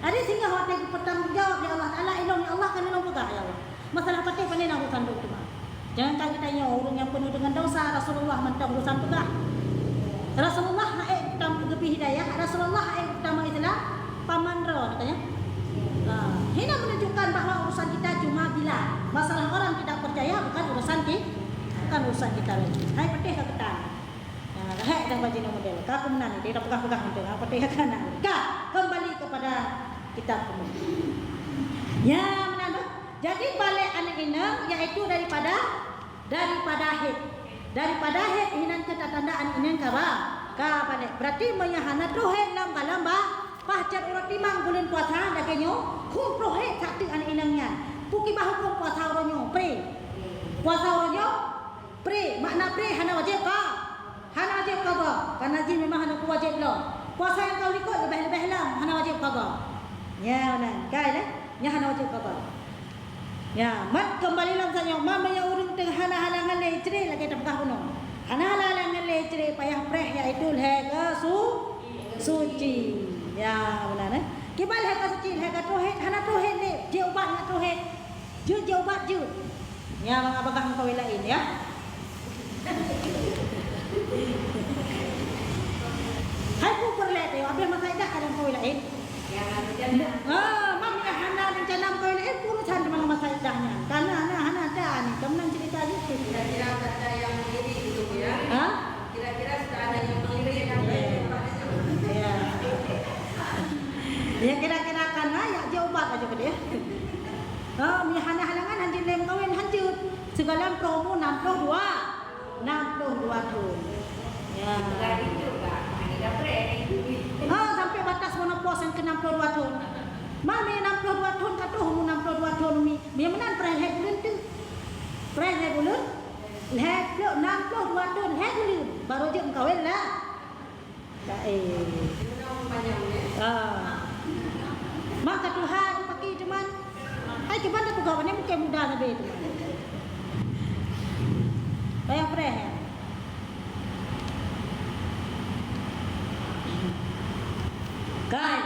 Ada sehingga hati bertanggungjawab di Allah Taala, ilmu Allah kan ilmu pegah ya Allah. Masalah patih pandai nak urusan itu mah. Jangan kau tanya orang yang penuh dengan dosa. Rasulullah mentang urusan pegah. Rasulullah utama gepi hidayah. Rasulullah utama Islam pamandro katanya. Hina menunjukkan bahawa urusan kita cuma bila masalah orang tidak percaya bukan urusan kita lagi. Hai patih ka ketan. Hai dah bajina model. Ka kemenan dia dah pegah-pegah model. Patih ka kanan. Ka kembali kepada kitab kemudian. Ya menanda. Jadi balik anak inang yaitu daripada hit hinan kata tandaan inang ka balik berarti menyahana trohet lamba pahcat urat timang bulan puasa dakenyo kum trohet satu anak inangnya puki bahu puasa oronyo pre makna pre hana wajib ka ba karena jin memang hana wajib lo puasa yang kau ikut lebih lah hana wajib ka ba ya benar kai nya hana wajib ka ba. Ya, mat kembali lang sa inyo. Mamaya urang teng hana-halangan lecre lagi tapkah kuno. Hana-halangan lecre payah preh yaitu hega suci. Ya, benar eh. Kibal hega suci, hega tohet, hana tohet ni. Dia ubat nak tohet. Dia ubat je. Ya, mga abagah kau lain ya. Hai ku perlet yo, abis masa ida kadang kau lain. Yang ada jangan. Mami hana rencana kau lain urusan dengan masa idahnya. Karena hana ada ni, kemenang cerita je. Kira-kira ada yang mengiri gitu ya? Kira-kira sudah ada yang mengiri yang Ya. Ya kira-kira karena ya dia ubat aja ke dia. Mi hana-halangan hanjin lem kawin hanjut. Segala promo 62 tahun. Ya. Lagi juga. Ini dah pre. Sampai batas menopause yang ke 62 tahun. Mami 62 tahun katuh 62 tahun mi menan prehet bulan tu. Prehet bulan. Lehet 62 tahun het bulan baru je kawin lah. Maka Tuhan pakai cuman ai cuman aku gawannya mungkin mudah lebih tu. Bayar prehet. Kai,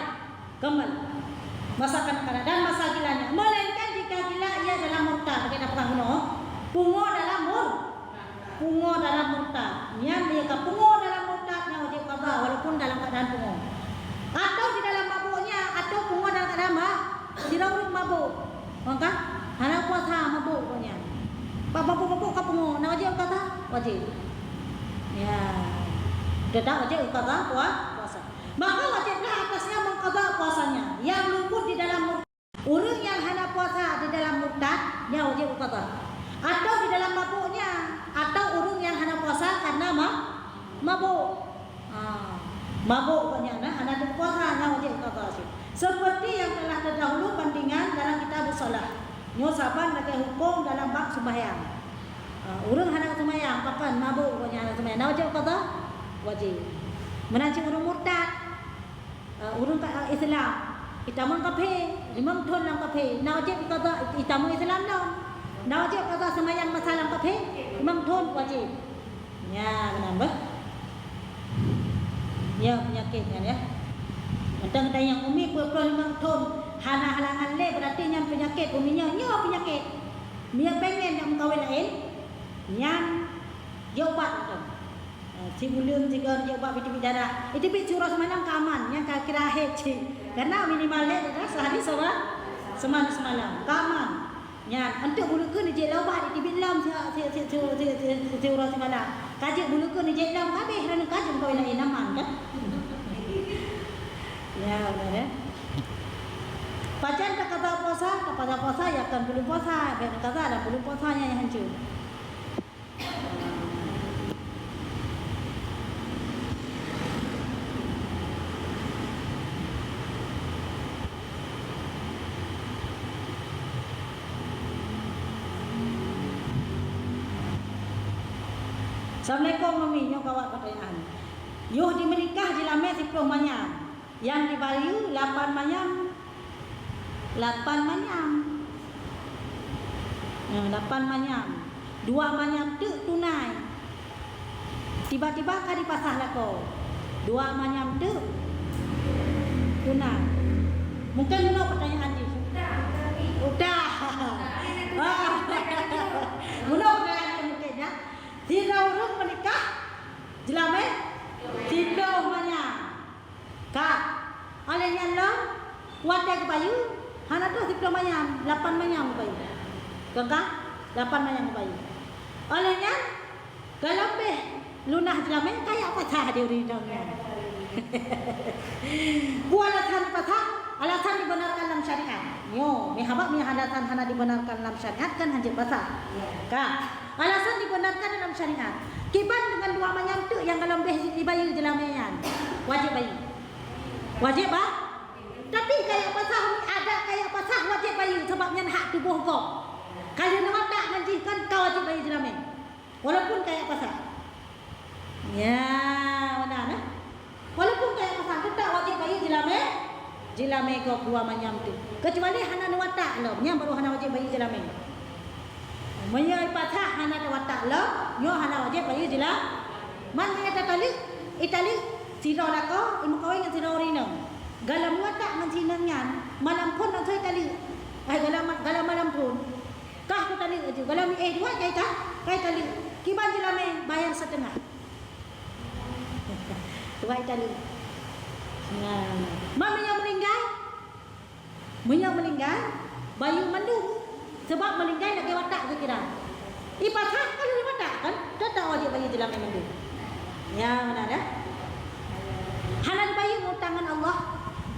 kemal. Masa kanak-kanak dan masa gilanya. Melainkan jika gila ia dalam murtad. Kita pernah kuno. Pungo dalam murtad. Niat dia ke pungo dalam murtadnya wajib qada walaupun dalam keadaan pungo. Atau di dalam mabuknya atau pungo dalam keadaan tidak urut mabuk. Maka hana puasa mabuk pokoknya. Mabuk ke pungo. Nak wajib qada? Wajib. Ya. Tidak wajib qada puasa. Maka wajiblah atasnya mengqada puasanya. Yang luput di dalam murtad. Orang yang hana puasa di dalam murtad, dia wajib qada. Atau di dalam mabuknya, atau orang yang hana puasa karena mabuk. Mabuk punya hana puasa, dia wajib qada. Seperti yang telah terdahulu bandingan dalam kitab shalah. Nyo saban pakai hukum dalam bab sembahyang. Urang hendak sembahyang, papan mabuk pokoknya hendak sembahyang. Nah, wajib qada? Wajib. Menanci urang murtad. Urang Islam. Itamun kafir, limang ton lang kafir. Nah, wajib qada itamun Islam dong. Nah, wajib qada sembahyang masalah kafir, limang ton wajib. Ya, benar bah? Ya, penyakitnya ya. Tentang yang umi puluh limang ton. Hana halangan le berarti yang penyakit uminya nyo penyakit. Dia pengen yang kawin lain yang dia ubat tu. Si bulan juga dia ubat biti darah. Itu bit curah semalam keaman yang kira akhir ci. Karena minimal le dah sehari semalam keaman. Ya, untuk bulu ke ni je ubat itu bit lam si curah semalam. Kaji bulu ke ni je lam kabeh dan kaji kawin lain aman kan? Ya, benar ya. Pacan tak kata puasa ya kan belum puasa, dan kata ada belum puasanya yang hancur. Assalamualaikum mami, nyo kawat pertanyaan. Yuh di menikah di lame 10 manyam, yang di Bayu 8 manyam. 8 manyam. 8 manyam. 2 manyam tu tunai. Tiba-tiba kali pasah lako. 2 manyam tu tunai. Mungkin mana pertanyaan ni? Udah. Mana pertanyaan mungkin ya? Tidak urung menikah jelame 10 manyam. Kak, alenya lo wadah ke Bayu. Hana tu 10 manyam, 8 manyam bayi. Kakak, 8 manyam bayi. Olehnya, kalau lebih lunah jelame kayak pasah dia ridongnya. Buat alasan dibenarkan dalam syariat. Yo, mihabak alasan hana dibenarkan dalam syariat kan hancur pasah. Kak, alasan dibenarkan dalam syariat. Kiban dengan 2 manyam tu yang kalau lebih dibayu jelamean. Wajib bayi. Wajib bah? Tapi kayak pasah ada kayak pasah wajib bayi sebabnya hak tubuh kau. Kalau nak tak nanti kan kau wajib bayi jelame. Walaupun kayak pasah. Ya, mana nah? Walaupun kayak pasah tetap wajib bayi jelame. Jelame kau 2 manyam tu. Kecuali hana watak lo, nya baru hana wajib bayi jelame. Menyai pasah hana watak lo, nyo hana wajib bayi jelame. Man kata Itali siro lako, imu kau ingat siro rino. Galam watak mencinangan malam pun nak saya tali. Galam malam pun. Kah tu tali aja. Galam dua jai kah? Kai tali. Kiban jelame bayar setengah. Dua tali. Nah, mamanya meninggal. Bayu mandung. Sebab meninggal nak ke watak ke kira. Ipatah kalau di watak kan tetap wajib bayi jelame mandung. Ya, mana dah? Halal bayi mutangan Allah.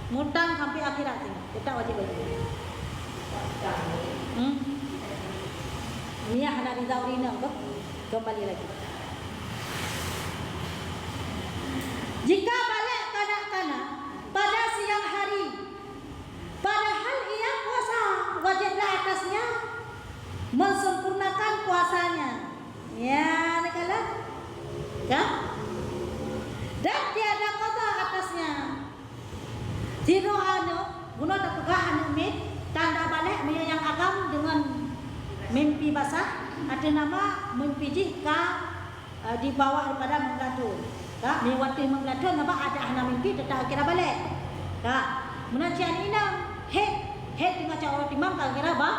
Mutang sampai akhirat ini. Kita wajib bayar. Mia hendak dizaurina ke? Kembali lagi. Jika balik kanak-kanak pada siang hari, padahal ia puasa, wajiblah atasnya mensempurnakan puasanya. Ya, nekalah. Ya. Dan tiada qada atasnya. Sino guna tak pegahan mit tanda balik yang agam dengan mimpi basah ada nama mimpi jika di bawah daripada menggaduh. Tak, di waktu menggaduh nama ada anak mimpi tetap kira balik. Tak, menancian inang head dengan cara timang kalau kira bah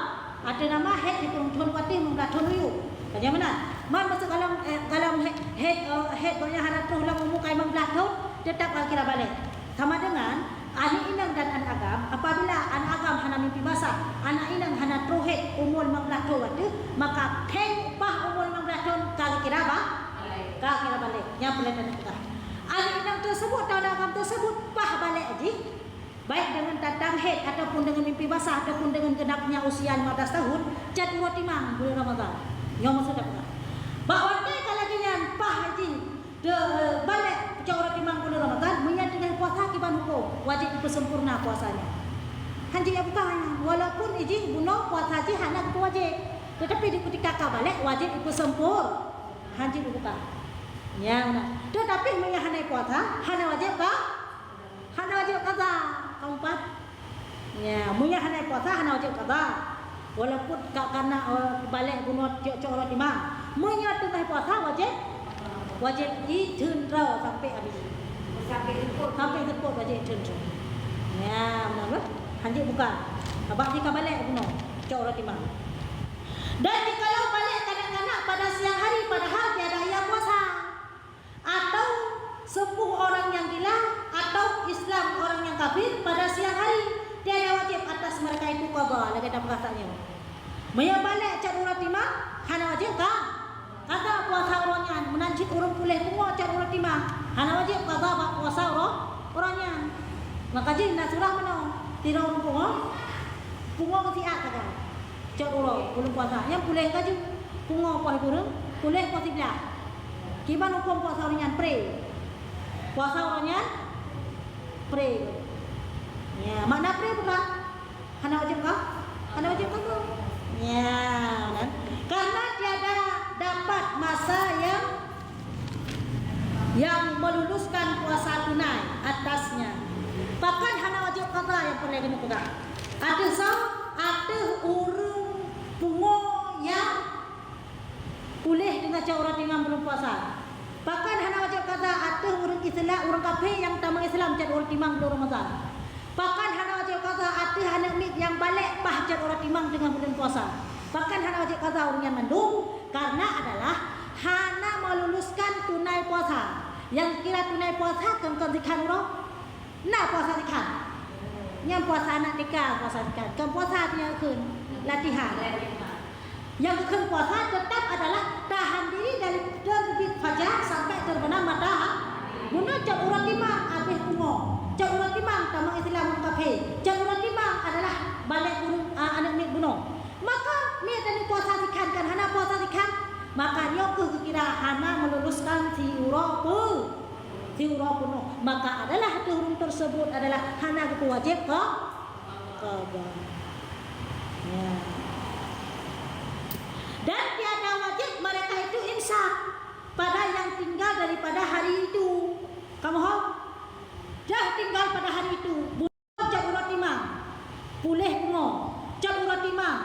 ada nama head di turun waktu menggaduh nuyu. Macam mana? Man masuk dalam head banyak anak tu ulang muka menggaduh tetap kira balik. Sama dengan anak inang dan anak agam, apabila anak agam hana mimpi basah, anak inang hana trohet umur 15 waktu, maka pen pah umur 15 tahun kali kira bah? Kali kira balik. Yang pelajari kita. Anak inang tersebut atau anak agam tersebut pah balik aja. Baik dengan tentang head ataupun dengan mimpi basah ataupun dengan genapnya usia 15 tahun, jadi timang bulan Ramadan. Yang maksud apa? Bahawa kalau dengan pah aja balik cara timang bulan Ramadan, menyatakan puasa kiban hukum wajib dipersempurna puasanya. Hanji ya bukan, walaupun iji bunuh puasa haji hanya itu wajib, tetapi di ketika balik wajib dipersempur. Hanji bukan. Ya benar. Tetapi menyahanai puasa hanya wajib kah? Hanya wajib qada. Keempat. Ya, menyahanai puasa hanya wajib qada. Walaupun karena balik bunuh cok imam, menyahanai puasa wajib itendra sampai habis. Sampai jemput wajib itendra. Ya benar. Hanji bukan. Abang jika balik bunuh cok imam. Dan jikalau balik kanak-kanak pada siang hari padahal tiada ia puasa, atau sepuh orang yang gila atau Islam orang yang kafir pada siang hari, tiada wajib atas mereka itu qada. Lagi ada perkataannya. Maya balik cak urat timah hana wajib kah? Kata puasa orangnya menancit urung pulih pungo cak urat timah hana wajib qada puasa orangnya. Maka jadi nak surah mana? Tidak urung pungo kesiat kata. Cak urat belum puasa. Yang pulih kaju pungo puas burung pulih puas sebelah. Kiban hukum puasa orangnya pre. Puasa orangnya pre. Ya, makna pre bukan? Hana wajib kah? Hana wajib kah? Ya, kan? Karena tiada dapat masa yang meluluskan puasa tunai atasnya. Bahkan hana wajib qada yang perlu kena pegang. Ada urung pungo yang pulih dengan cara dengan belum puasa. Bahkan hana wajib qada ada urung Islam, urung kafir yang tamang Islam cak urang timang bulan Ramadan. Bahkan hana wajib qada ada anak mid yang balik pah cak urang timang dengan bulan puasa. Bahkan hana wajib qada urang yang mandum karena adalah hana meluluskan tunai puasa. Yang kira tunai puasa kan dikan urang. Nah puasa dikan. Yang puasa anak nikah puasa dikan. Kan puasa dia kun latihan. Yang bukan puasa tetap adalah tahan diri dari terbit fajar sampai terbenam matahari. Guna cak urang timang habis pungo. Cak urang timang tamang Islam kafir. Cak urang timang adalah balik urung anak mid bunuh. Maka ni tadi puasa sikan kan hana puasa sikan. Maka nyo kira hana meluluskan si urang punuh. Maka adalah urung tersebut adalah hana wajib ke qada. Ya. Dan tiada wajib mereka itu imsak pada yang tinggal daripada hari itu. Kamu tahu? Dah tinggal pada hari itu. Bunuh cak urat timang. Pulih bungo. Cak urat timang.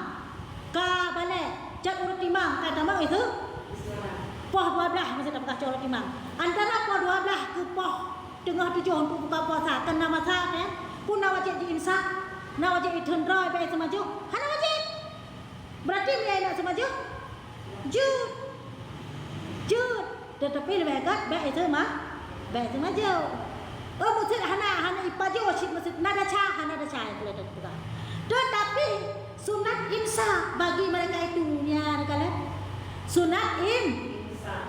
Ka balik. Cak urat timang. Kata mak itu? Poh 12 masa dapat cak urat timang. Antara poh 12 ke poh tengah 7 untuk buka puasa. Kena masa kan? Pun nak wajib diimsak. Nak wajib itendra baik semaju. Hana wajib. Berarti dia nak semaju? Jud. Tetapi lebih agak baik itu mah. Baik itu maju. Maksud hana ipaju wajib maksud nada cha yang boleh dibuka. Tetapi sunat imsak bagi mereka itu ya kalian. Sunat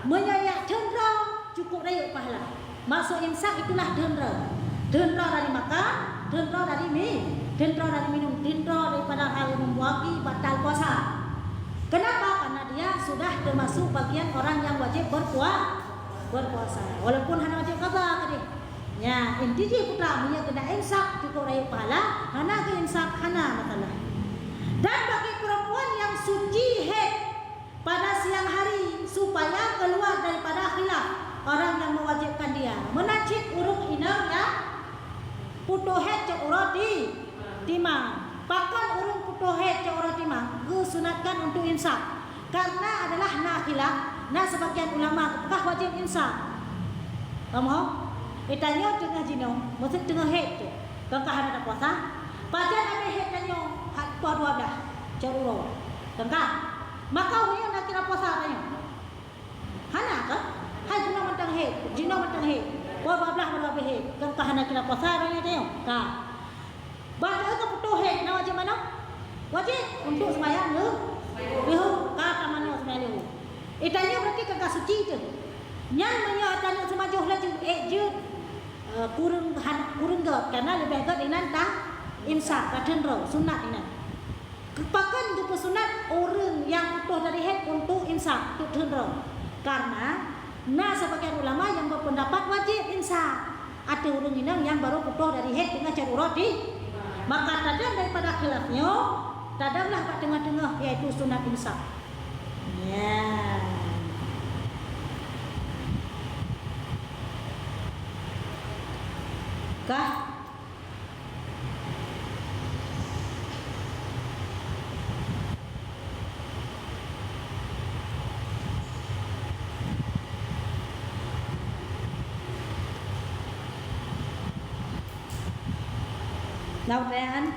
menyayak dendra cukup raya pahala. Maksud imsak itulah dendra. Dendra dari makan, dendra dari dendra dari minum, dendra daripada hal yang membuat batal puasa. Kenapa? Karena dia sudah termasuk bagian orang yang wajib berpuasa. Walaupun hanya wajib qada tadi. Ya, intinya putra punya kena imsak cukup raya pahala, hana ke imsak hana masalah. Dan bagi perempuan yang suci haid pada siang hari supaya keluar daripada khilaf orang yang mewajibkan dia menacit urung inang ya putuh haid cak urut timang. Bahkan urung putuh haid cak urut timang disunatkan untuk imsak karena adalah khilaf. Sebagian ulama apakah wajib imsak? Kamu itanya tengah jino, maksud tengah haid tu. Kangkah ada puasa. Pada ambil haid tanya hak 12 cak urut. Kangkah maka dia nak kira puasa tanya. Hana ke? Hai jino mentang haid, jino mentang haid. 12 haid. Kangkah nak kira puasa tanya tanya. Ka. Baca ke putuh haid nak wajib mana? Wajib untuk sembahyang lehu. Kata mana sembahyang lehu. Itanya berarti kagak suci tu. Yang menyatakan semajuh laju jud kurang gak karena lebih agak inan tak imsak kadendro sunat inan. Bahkan juga sunat orang yang utuh dari haid untuk imsak kadendro. Karena sebagian ulama yang berpendapat wajib imsak. ada urung inang yang baru putus dari head dengan cari roti. Maka tadam daripada khilafnya, tadamlah pak tengah-tengah yaitu sunat imsak. Ya. Kah? Naurean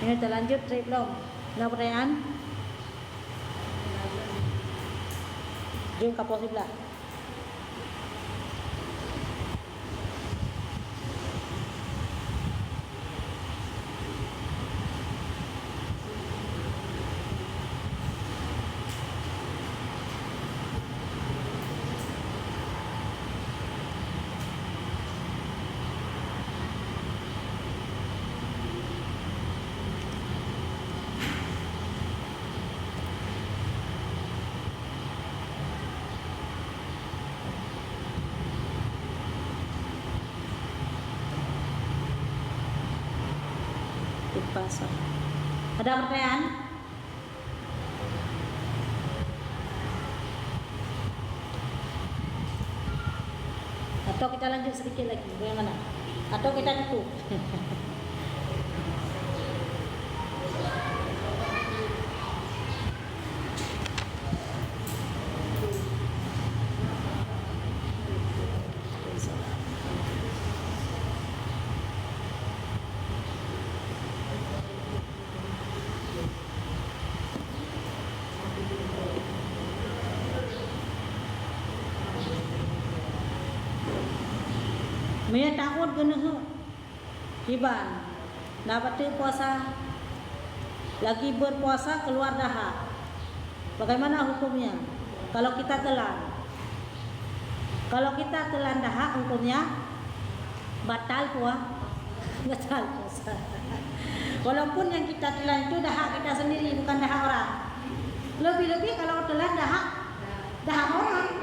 ini terlanjut trip belum? Naurean Jom kapal sebelah. Pasar. Ada pertanyaan? Atau kita lanjut sedikit lagi, bagaimana? Atau kita tutup? Mia tahun kena hiban dapat puasa lagi berpuasa keluar dahak. Bagaimana hukumnya? Kalau kita telan dahak hukumnya batal puasa. Walaupun yang kita telan itu dahak kita sendiri bukan dahak orang. Lebih-lebih kalau telan dahak orang.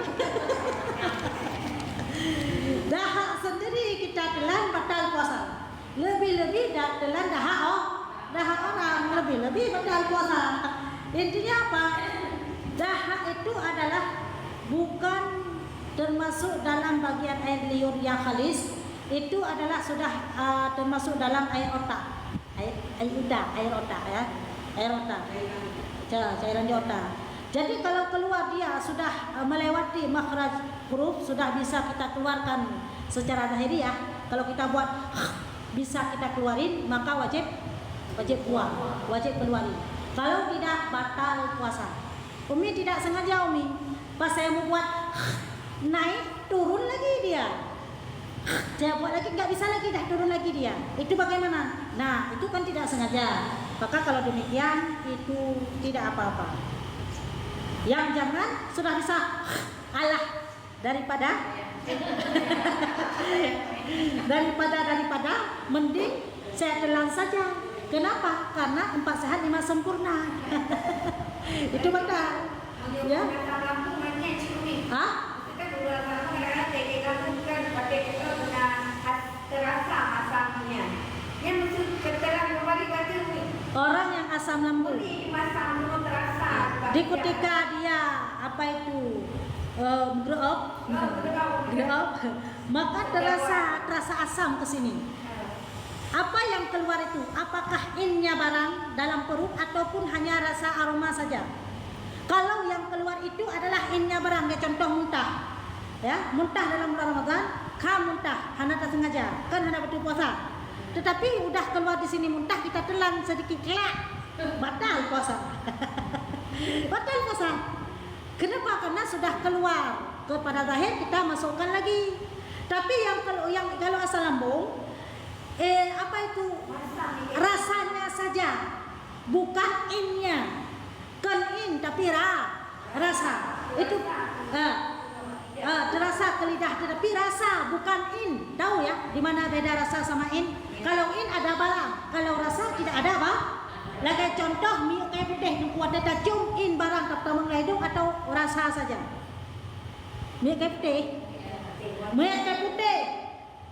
Dahak sendiri kita telan batal puasa. Lebih-lebih telan dahak orang, lebih-lebih batal puasa. Intinya apa? Dahak itu adalah bukan termasuk dalam bagian air liur yang khalis. Itu adalah sudah termasuk dalam air otak. Air otak ya. Air otak. Cairan di otak. Jadi kalau keluar dia sudah melewati makhraj huruf, sudah bisa kita keluarkan secara zahiriah. Kalau kita buat bisa kita keluarin, maka wajib buang, wajib keluarin. Kalau tidak batal puasa. Umi tidak sengaja pas saya mau buat naik turun lagi dia. Saya buat lagi nggak bisa lagi, dah turun lagi dia. Itu bagaimana? Nah itu kan tidak sengaja. Maka kalau demikian itu tidak apa-apa. Yang jangan sudah bisa daripada mending saya telan saja. Kenapa? Karena 4 sehat 5 sempurna. Itu betul. Ya. Hah? Terasa asamnya. Yang maksud keterangan kembali baca ni. Orang yang asam lambung. Masam belum terasa. Di ketika dia apa itu gerep, maka terasa asam ke sini. Apa yang keluar itu? Apakah innya barang dalam perut ataupun hanya rasa aroma saja? Kalau yang keluar itu adalah innya barang, ya contoh muntah. Ya, muntah dalam bulan Ramadan, muntah, hana tak sengaja, kan hana betul puasa. Tetapi udah keluar di sini muntah, kita telan sedikit kelak, batal puasa. Batal puasa. Kenapa? Karena sudah keluar kepada zahir, kita masukkan lagi. Tapi kalau asal lambung, apa itu? Rasanya saja. bukan innya. Kan in tapi rasa. Itu terasa ke lidah tetapi rasa bukan in. Tahu ya di mana beda rasa sama in? Kalau in ada barang, kalau rasa tidak ada apa? Lagi contoh miuk kayak putih yang kuat ada cium in barang pertama hidung atau rasa saja. Miuk kayak putih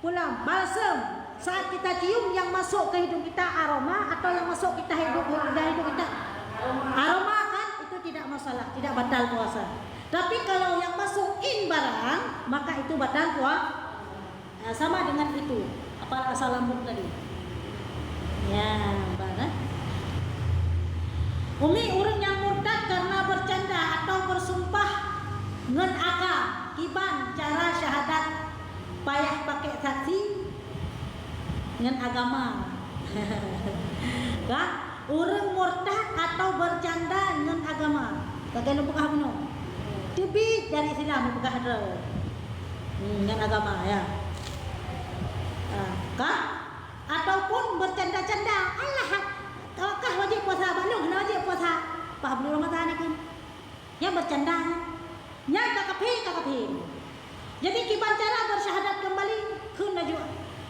pulang balsam. Saat kita cium yang masuk ke hidung kita aroma atau yang masuk kita hidung kita aroma kan itu tidak masalah, tidak batal puasa. Tapi kalau yang masuk in barang maka itu batal puasa. Nah, sama dengan itu apa asal lambung tadi. Ya, banget. Umi urang yang murtad karena bercanda atau bersumpah ngen aga kiban cara syahadat payah pakai saksi dengan agama. Kan? Orang murtad atau bercanda dengan agama. Kagak lupa kamu. Tibit dari Islam bukan ada. Dengan agama ya. Kan? Ataupun bercanda-canda. Allah, kah wajib puasa balung, wajib puasa. Pak belum Ramadan kan? Yang bercanda. Yang kakapin. Jadi kiban cara bersyahadat kembali kena juga.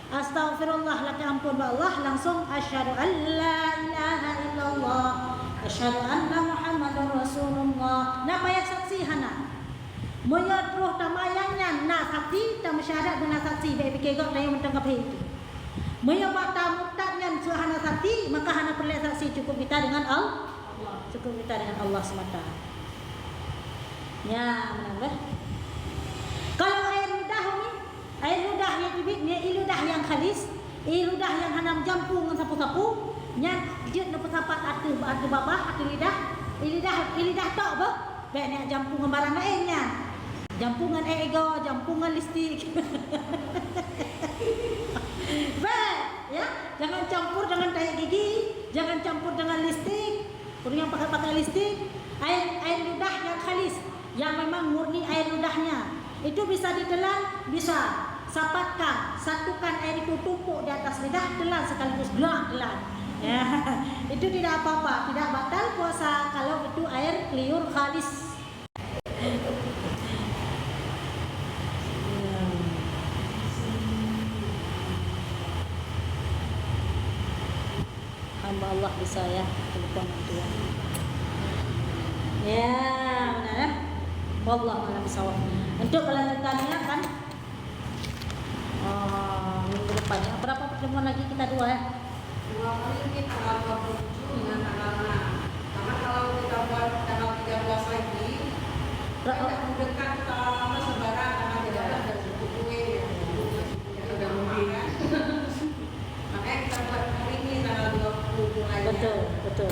Astaghfirullah laki ampun Allah langsung asyhadu an la ilaha illallah asyhadu anna muhammadar rasulullah. Nah payah saksi hana moyot roh tamayangnya na saksi tam syahadat na saksi be pikir gak dayo mentang kaphe moyo bata mutadnya suhana saksi maka hana perlu saksi cukup kita dengan Allah, cukup kita dengan Allah semata. Ya benar. Kalau air ludah yang tibit ni iludah yang khalis, iludah yang hanam jampu dengan sapu-sapu, nya jeut na pesapat atu babah atu lidah tok bah. Baik ni jampu dengan barang lainnya. Jampungan ego, jampungan listrik. Baik, ya. Jangan campur dengan tahi gigi, jangan campur dengan listrik. Orang yang pakai listrik, air ludah yang khalis, yang memang murni air ludahnya. Itu bisa ditelan, bisa sapatkan, satukan air itu tumpuk di atas lidah, telan sekaligus telan. Ya, itu tidak apa-apa, tidak batal puasa kalau itu air liur khalis. Hamba Allah bisa ya, telepon itu ya. Ya, benar ya. Wallahu a'lam bishawab. Untuk kelanjutannya kan minggu depannya berapa pertemuan lagi kita dua ya? 2 kali ini tanggal 27 dengan tanggal 6. Karena kalau kita buat tanggal 13 lagi tidak mendekat kita lama sebarang karena tidak ada suku kue ya udah makan. Makanya kita buat hari ini tanggal 20 lagi. Betul.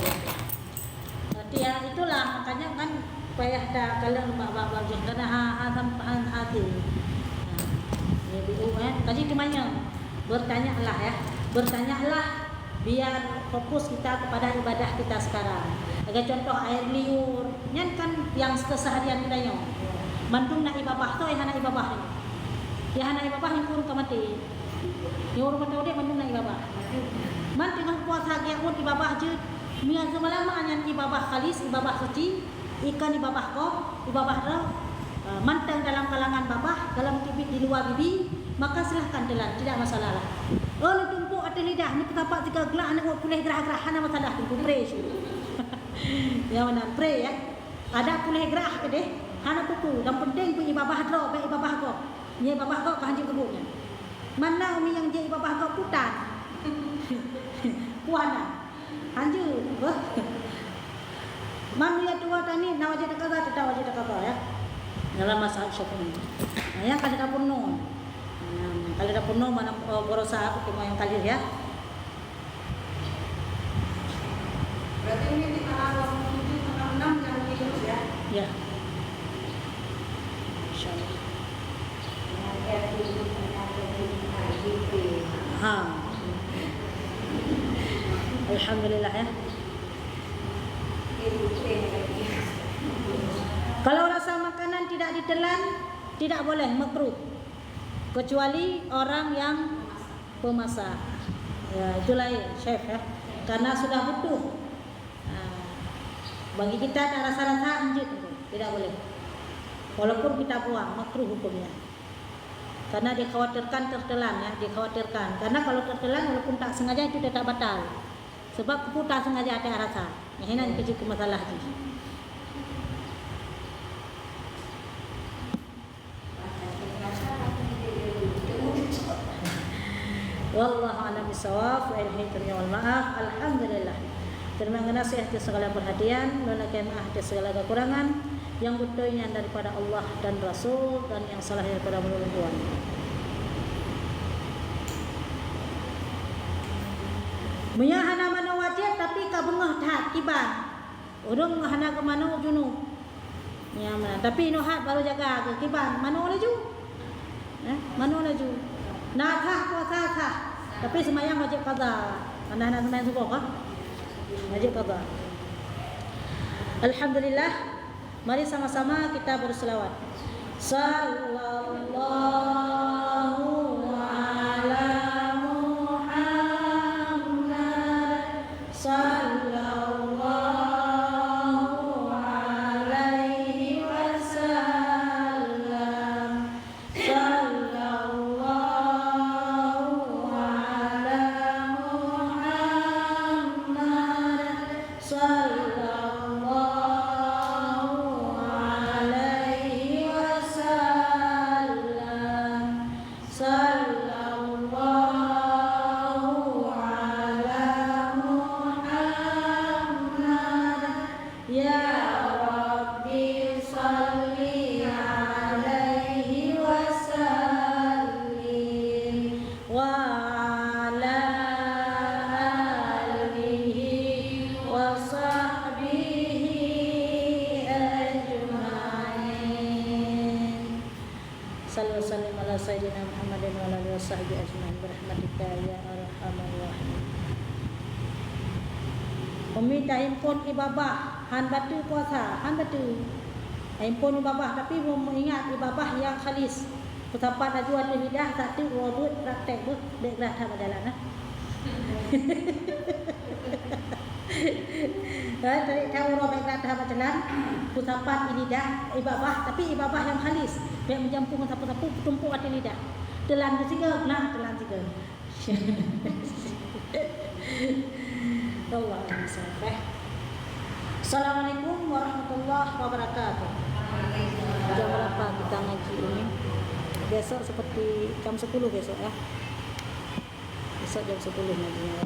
Nanti ya itulah makanya kan payah dah kalau mak karena hati. Jadi tadi kemana? Bertanyalah biar fokus kita kepada ibadah kita sekarang. Agak contoh air liur, nyan kan yang keseharian kita nyo. Mandung nak ibabah tu, hana ibabah ni. Ya hana ibabah yang pun kamati. Yang orang tahu dia mandung nak ibabah. Man tengah puasa dia pun ibabah je. Mia semalama nyan ibabah khalis, ibabah suci, ikan ibabah ko, ibabah ro. Mantang dalam kalangan babah, dalam kibit di luar bibi, maka silahkan telan, tidak masalah lah. Oh, ni tumpuk atas lidah, ni ketapak 3 gelak, nak buat pulih gerah-gerah, hana masalah, tumpuk pray. Ya mana, pray ya. Ada pulih gerah ke deh, hana kuku, dan penting pun ibabah ro, baik ibabah ko. Ni ibabah ko kanji kebuknya. Mana umi yang je ibabah ko putan. Puana. Hanju. Mam lihat dua tani, nawa je tak kata ya. Dalam masalah syukur. Nah, yang kali dah penuh. Kali dah penuh mana berusaha aku yang kali ya. Berarti ini di tanggal 27 tanggal 6 yang virus ya? Ya. Insyaallah. Ha. Alhamdulillah ya. Kalau rasa makanan tidak ditelan, tidak boleh, makruh. Kecuali orang yang pemasak. Ya, itulah ya, chef ya. Karena sudah butuh Bagi kita tak rasa-rasa anjut itu, tidak boleh. Walaupun kita buang, makruh hukumnya. Karena dikhawatirkan tertelan ya, dikhawatirkan. Karena kalau tertelan walaupun tak sengaja itu tetap batal. Sebab kupu tak sengaja ada rasa. Yang ini kecil masalah itu. Wallahu a'lam bishawab. Wa ilaihi wal maaf. Alhamdulillah. Terima kasih atas segala perhatian, mohon maaf atas segala kekurangan. Yang betulnya daripada Allah dan Rasul, dan yang salahnya daripada menurut Tuhan. Punya hana mana wajib tapi kabungah tak kiban. Urung hana ke mana ujunu. Ya mana. Tapi nuhat baru jaga ke kiban. Mana laju? Mana laju? Nakah puasa sah. Tapi semayang wajib qada. Anak-anak semayang subuh kah? Wajib qada. Alhamdulillah. Mari sama-sama kita berselawat. Sallallahu ala Muhammad. Sallallahu alaihi wasallam. Sallallahu ala Muhammad. Sallallahu alaihi wasallam. Sallallahu ala Muhammad. Ya Rabbi salli alaihi wasallim wa ala alihi wa sahbihi ajma'in. Sallu sallim ala sayyidina Muhammadin wa ala alihi wa sahbihi ajma'in birahmatika ya arhamar rahimin. Umi dah impon ibabah han batu puasa, han batu. Impon ibabah tapi belum ingat ibabah yang khalis. Betapa dah jual lidah satu wabut praktek bu dek dah tak berjalan Tadi tahu orang baik dah berjalan. Betapa lidah ibabah tapi ibabah yang khalis. Biar menjampung sapu-sapu tumpuk hati lidah. Telan ketiga, nah telan tiga. Allah SWT. Assalamualaikum warahmatullahi wabarakatuh. Jam berapa kita ngaji ini? Besok seperti jam 10 besok ya. Besok jam 10 ngajinya.